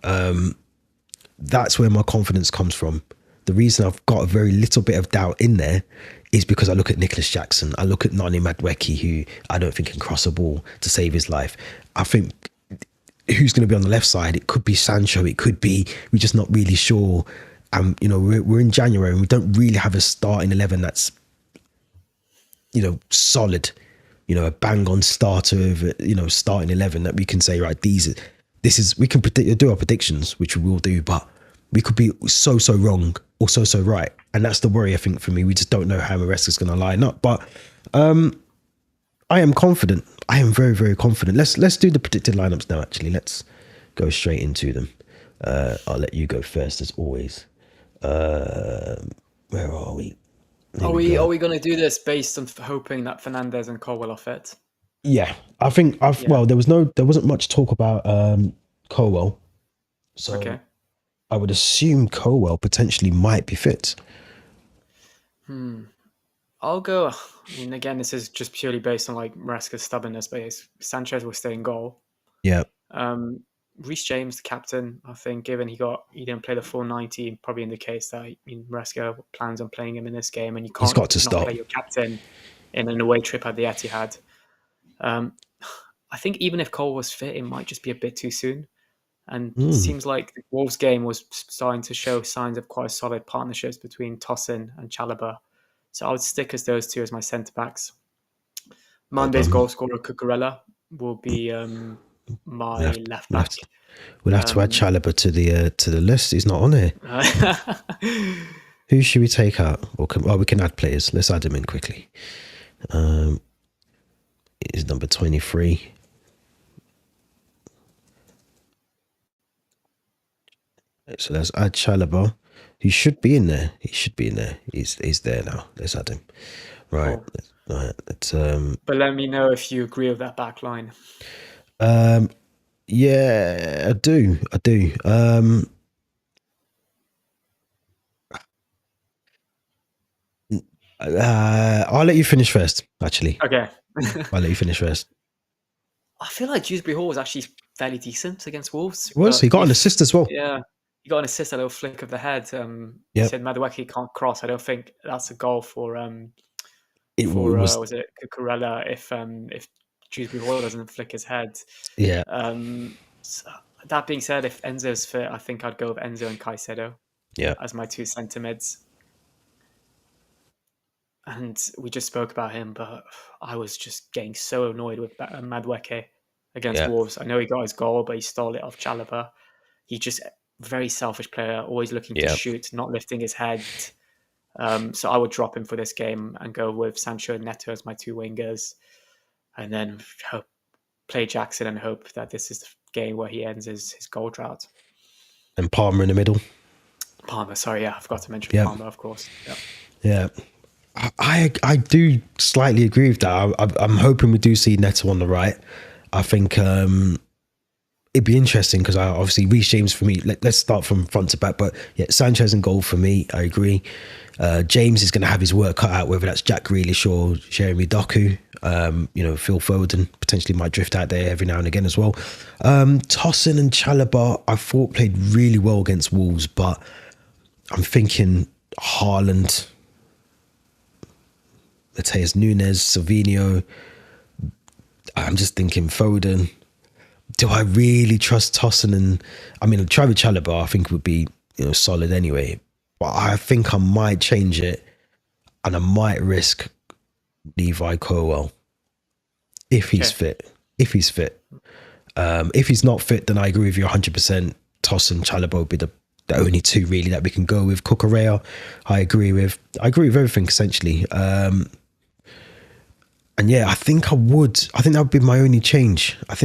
That's where my confidence comes from. The reason I've got a very little bit of doubt in there is because I look at Nicholas Jackson. I look at Nani Madueke, who I don't think can cross a ball to save his life. I think who's going to be on the left side? It could be Sancho. It could be, we're just not really sure. You know, we're in January and we don't really have a starting 11 that's, you know, solid, you know, a bang on starter of, you know, starting 11 that we can say, right, we can do our predictions, which we will do, but we could be so wrong or so right. And that's the worry, I think, for me. We just don't know how Maresca's going to line up. But I am confident. I am very, very confident. Let's do the predicted lineups now, actually. Let's go straight into them. I'll let you go first, as always. Where are we? Are we going to do this based on hoping that Fernandes and Colwell are fit? Yeah, I think well, there wasn't much talk about Colwell, so okay. I would assume Colwell potentially might be fit. I'll go. I mean, again, this is just purely based on like Maresca's stubbornness, but Sanchez will stay in goal. Yeah. Reece James, the captain, I think, given he didn't play the full 90, probably indicates that Maresca plans on playing him in this game, and you can't not play your captain in an away trip at the Etihad. I think even if Cole was fit, it might just be a bit too soon. And it seems like the Wolves game was starting to show signs of quite solid partnerships between Tosin and Chalobah. So I would stick as those two as my centre-backs. Monday's goal scorer, Cucurella, will be my left back. We'll have to add Chalobah to the list. He's not on here. Who should we take out? We can add players. Let's add him in quickly. It is number 23. So let's add Chalobah. He should be in there. He's there now. Let's add him. Right. Cool. Right. Let's, but let me know if you agree with that back line. Yeah, I do. I'll let you finish first, actually. Okay. I'll let you finish first. I feel like Dewsbury Hall was actually fairly decent against Wolves. He got an assist as well. Yeah, he got an assist, a little flick of the head. He said Madueke can't cross. I don't think that's a goal for was it Cucurella if Dewsbury Hall doesn't flick his head. Yeah. So that being said, if Enzo's fit, I think I'd go with Enzo and Caicedo. Yeah. As my two centre mids. And we just spoke about him, but I was just getting so annoyed with Madueke against Wolves. I know he got his goal, but he stole it off Chalobah. He's just a very selfish player, always looking to shoot, not lifting his head. So I would drop him for this game and go with Sancho and Neto as my two wingers. And then play Jackson and hope that this is the game where he ends his goal drought. And Palmer in the middle. Palmer, sorry, I forgot to mention Palmer, of course. Yeah. I do slightly agree with that. I'm hoping we do see Neto on the right. I think it'd be interesting because obviously Reece James for me. Let's start from front to back. But yeah, Sanchez in goal for me. I agree. James is going to have his work cut out, whether that's Jack Grealish or Jeremy Doku. Phil Foden potentially might drift out there every now and again as well. Tosin and Chalobah, I thought played really well against Wolves, but I'm thinking Haaland, Mateus Nunes, Silvinho. I'm just thinking Foden. Do I really trust Tosin? And I mean, Trevor Chalobah, I think would be solid anyway. But I think I might change it, and I might risk Levi Colwell if he's fit. If he's fit, if he's not fit, then I agree with you 100%. Tosin, Chalobah would be the only two really that we can go with. Cucurella, I agree with everything essentially. And yeah, I think that would be my only change. I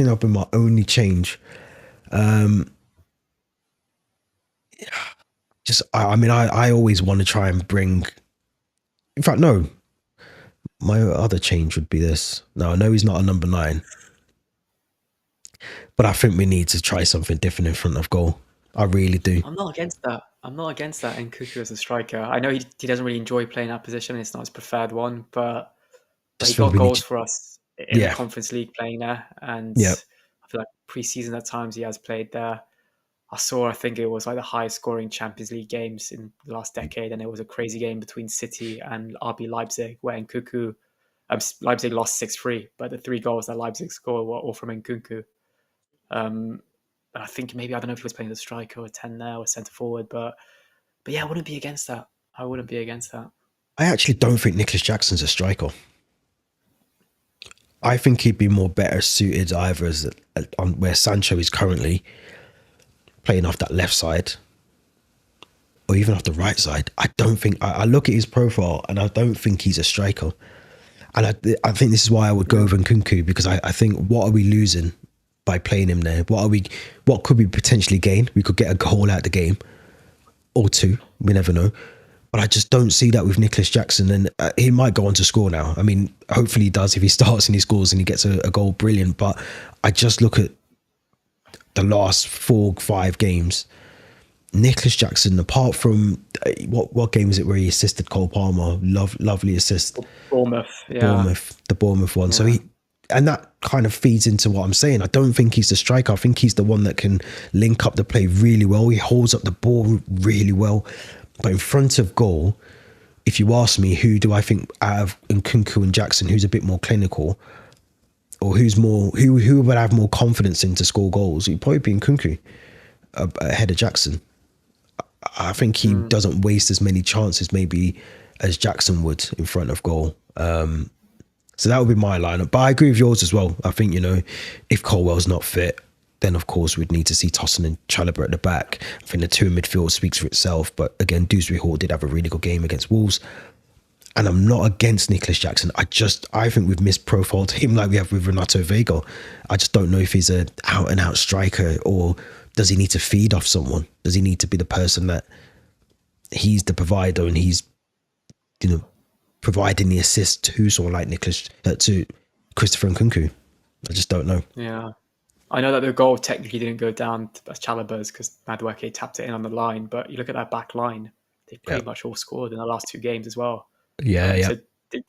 always want to try and bring. In fact, no. My other change would be this. Now I know he's not a number 9, but I think we need to try something different in front of goal. I really do. I'm not against that. And Cuckoo as a striker. I know he doesn't really enjoy playing that position. It's not his preferred one, but he got goals for us in the Conference League playing there. And I feel like pre-season at times he has played there. I think it was like the highest scoring Champions League games in the last decade, and it was a crazy game between City and RB Leipzig, where Nkunku, Leipzig lost 6-3, but the 3 goals that Leipzig scored were all from Nkunku. I think maybe, I don't know if he was playing as a striker or 10 there or centre forward, but yeah, I wouldn't be against that. I wouldn't be against that. I actually don't think Nicholas Jackson's a striker. I think he'd be more better suited either as on where Sancho is currently playing off that left side or even off the right side. I don't think, I look at his profile and I don't think he's a striker. And I think this is why I would go over Nkunku, because I think, what are we losing by playing him there? What could we potentially gain? We could get a goal out of the game or 2. We never know. But I just don't see that with Nicholas Jackson. And he might go on to score now. I mean, hopefully he does. If he starts and he scores and he gets a goal, brilliant. But I just look at the last 4-5 games. Nicholas Jackson, apart from what game is it where he assisted Cole Palmer? Lovely assist. Bournemouth, the Bournemouth one. Yeah. So and that kind of feeds into what I'm saying. I don't think he's the striker. I think he's the one that can link up the play really well. He holds up the ball really well. But in front of goal, if you ask me, who do I think out of Nkunku and Jackson, who's a bit more clinical, or who would I have more confidence in to score goals? It'd probably be Nkunku ahead of Jackson. I think he doesn't waste as many chances maybe as Jackson would in front of goal. So that would be my lineup. But I agree with yours as well. I think, if Colwell's not fit, then of course we'd need to see Tosun and Chalobah at the back. I think the 2 in midfield speaks for itself. But again, Dewsbury Hall did have a really good game against Wolves. And I'm not against Nicholas Jackson. I think we've misprofiled him like we have with Renato Veiga. I just don't know if he's an out-and-out striker, or does he need to feed off someone? Does he need to be the person that he's the provider and he's, providing the assist to someone like to Christopher Nkunku? I just don't know. Yeah. I know that the goal technically didn't go down as Chalobah's because Madueke tapped it in on the line, but you look at that back line, they pretty much all scored in the last 2 games as well. Yeah.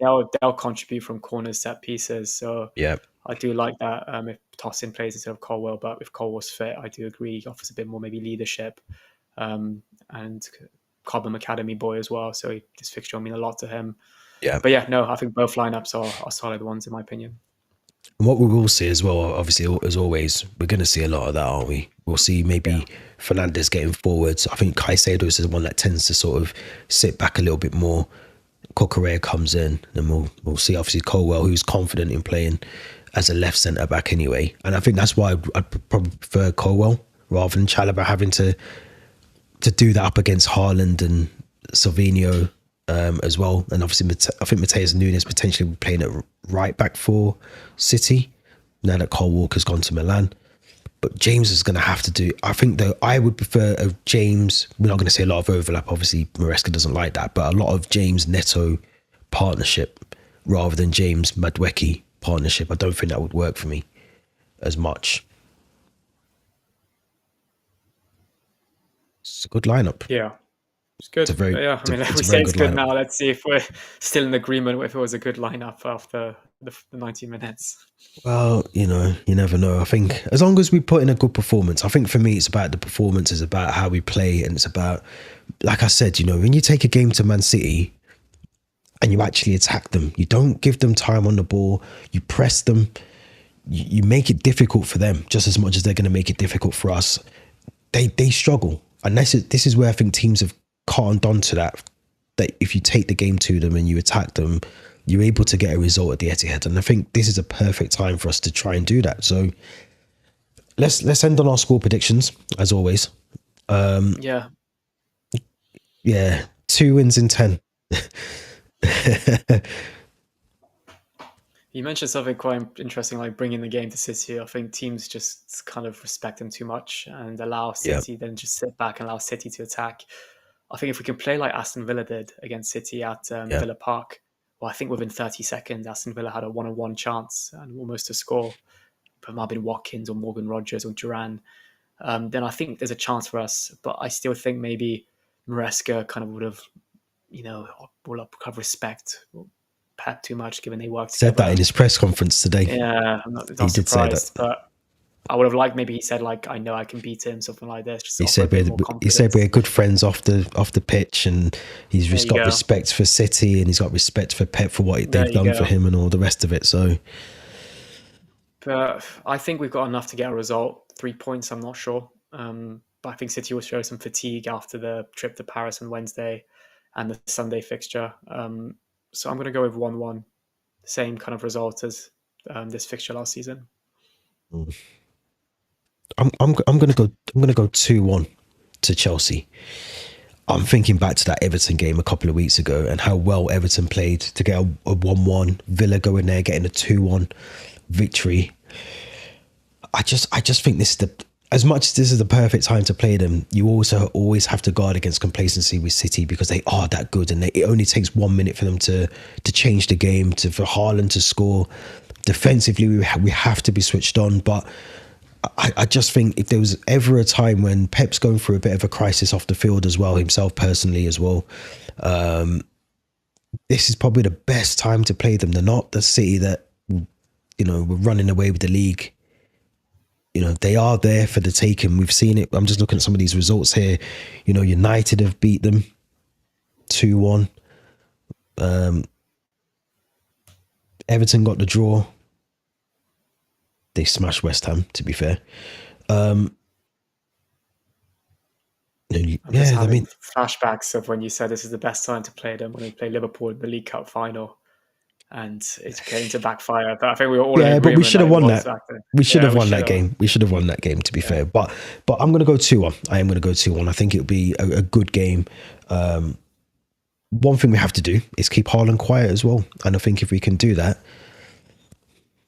So they'll contribute from corners, set pieces. So I do like that if Tosin plays instead of Colwell, but if Colwell's fit, I do agree he offers a bit more maybe leadership. And Cobham Academy boy as well, so this fixture will mean a lot to him. Yeah. But I think both lineups are solid ones in my opinion. And what we will see as well, obviously, as always, we're going to see a lot of that, aren't we? We'll see maybe Fernandes getting forwards. I think Caicedo is the one that tends to sort of sit back a little bit more. Cucurella comes in, and we'll see obviously Colwell, who's confident in playing as a left centre back anyway. And I think that's why I'd probably prefer Colwell rather than Chalobah having to do that up against Haaland and Silvinho as well. And obviously I think Mateus Nunes potentially will be playing at right back for City now that Cole Walker's gone to Milan. But James is going to have to do, I think though, I would prefer a James, we're not going to see a lot of overlap, obviously Maresca doesn't like that, but a lot of James Neto partnership rather than James Madueke partnership. I don't think that would work for me as much. It's a good lineup. Yeah, it's good. It's a very, we say it's good now. Let's see if we're still in agreement if it was a good lineup after the 90 minutes. Well, you never know. I think as long as we put in a good performance, I think for me it's about the performance, it's about how we play, and it's about, like I said, when you take a game to Man City and you actually attack them, you don't give them time on the ball, you press them, you make it difficult for them just as much as they're going to make it difficult for us. They struggle. And this is where I think teams have cottoned on to that if you take the game to them and you attack them, you're able to get a result at the Etihad. And I think this is a perfect time for us to try and do that. So let's end on our score predictions, as always. Yeah. 2 wins in 10. You mentioned something quite interesting, like bringing the game to City. I think teams just kind of respect them too much and allow City then just sit back and allow City to attack. I think if we can play like Aston Villa did against City at Villa Park, well, I think within 30 seconds, Aston Villa had a 1-on-1 chance and almost to score. But it might have been Watkins or Morgan Rogers or Duran. Then I think there's a chance for us. But I still think maybe Maresca kind of would have, will have respect Pep too much, given they worked together. Said that in his press conference today. Yeah, I'm not he did surprised. say that. I would have liked maybe he said like, I know I can beat him, something like this. Just He offer a said bit more confidence. we're good friends off the pitch, and he's There just you got go. respect for City, and he's got respect for Pep for what There they've you done for go. him and all the rest of it. So, But I think we've got enough to get a result. 3 points, I'm not sure. But I think City will show some fatigue after the trip to Paris on Wednesday and the Sunday fixture. So I'm going to go with 1-1. Same kind of result as this fixture last season. I'm gonna go 2-1 to Chelsea. I'm thinking back to that Everton game a couple of weeks ago and how well Everton played to get a 1-1. Villa going there, getting a 2-1 victory. I just think this is as much as this is the perfect time to play them, you also always have to guard against complacency with City because they are that good, and it only takes 1 minute for them to change the game, for Haaland to score. Defensively, we have to be switched on, but I just think if there was ever a time when Pep's going through a bit of a crisis off the field as well, himself personally as well, this is probably the best time to play them. They're not the City that, we're running away with the league. They are there for the taking. We've seen it. I'm just looking at some of these results here. United have beat them 2-1. Everton got the draw. They smashed West Ham, to be fair. Flashbacks of when you said this is the best time to play them when we play Liverpool in the League Cup final, and it's going to backfire. But I think we were all in agreement. But we should have won that. We should have won that have. game. We should have won that game, to be fair. But I'm going to go 2-1. I am going to go 2-1. I think it'll be a good game. One thing we have to do is keep Haaland quiet as well. And I think if we can do that,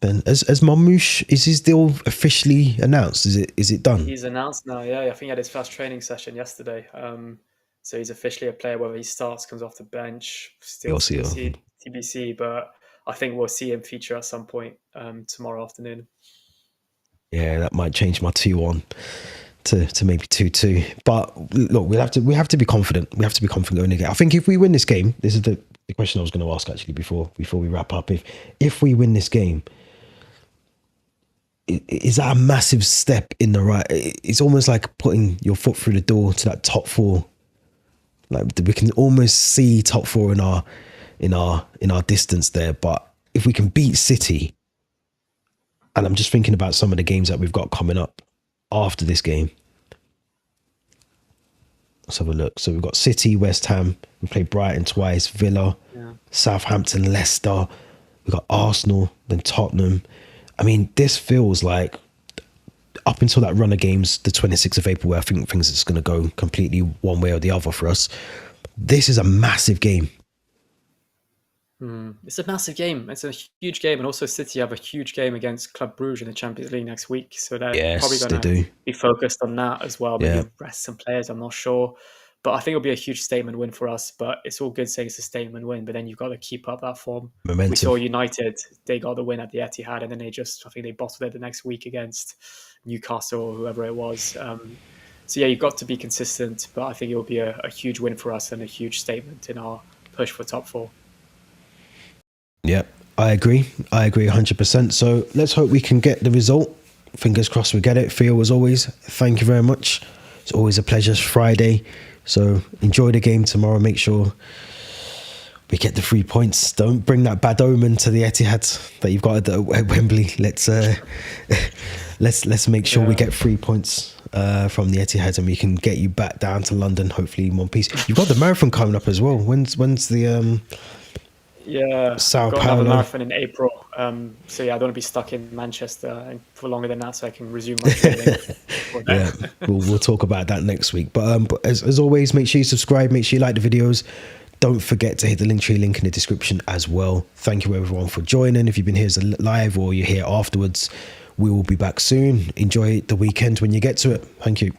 then as Marmoush, is his deal officially announced? Is it done? He's announced now, yeah. I think he had his first training session yesterday. So he's officially a player. Whether he starts, comes off the bench, still TBC. But I think we'll see him feature at some point tomorrow afternoon. Yeah, that might change my 2-1 to maybe 2-2. But look, we have to be confident. We have to be confident going again. I think if we win this game, this is the question I was going to ask actually before we wrap up. If we win this game, is that a massive step in the right? It's almost like putting your foot through the door to that top 4. Like we can almost see top 4 in our distance there. But if we can beat City, and I'm just thinking about some of the games that we've got coming up after this game. Let's have a look. So we've got City, West Ham. We play Brighton twice, Villa, Southampton, Leicester. We've got Arsenal, then Tottenham. I mean, this feels like up until that run of games, the 26th of April, where I think things are just going to go completely one way or the other for us. This is a massive game. It's a massive game. It's a huge game. And also City have a huge game against Club Brugge in the Champions League next week. So they're probably going to be focused on that as well. Maybe rest some players, I'm not sure. But I think it'll be a huge statement win for us. But it's all good saying it's a statement win, but then you've got to keep up that form. Momentum. We saw United, they got the win at the Etihad, and then I think they bottled it the next week against Newcastle or whoever it was. So yeah, you've got to be consistent, but I think it will be a huge win for us and a huge statement in our push for top 4. Yeah, I agree 100%. So let's hope we can get the result. Fingers crossed we get it. Theo, as always, thank you very much. It's always a pleasure. It's Friday. So enjoy the game tomorrow. Make sure we get the 3 points. Don't bring that bad omen to the Etihad that you've got at Wembley. Let's make sure we get 3 points from the Etihad, and we can get you back down to London, hopefully in one piece. You've got the marathon coming up as well. When's the Sao Paulo. Another marathon in April. So yeah, I don't want to be stuck in Manchester for longer than that, so I can resume my training. We'll talk about that next week. But as always, make sure you subscribe, make sure you like the videos. Don't forget to hit the Linktree link in the description as well. Thank you everyone for joining. If you've been here as a live or you're here afterwards, we will be back soon. Enjoy the weekend when you get to it. Thank you.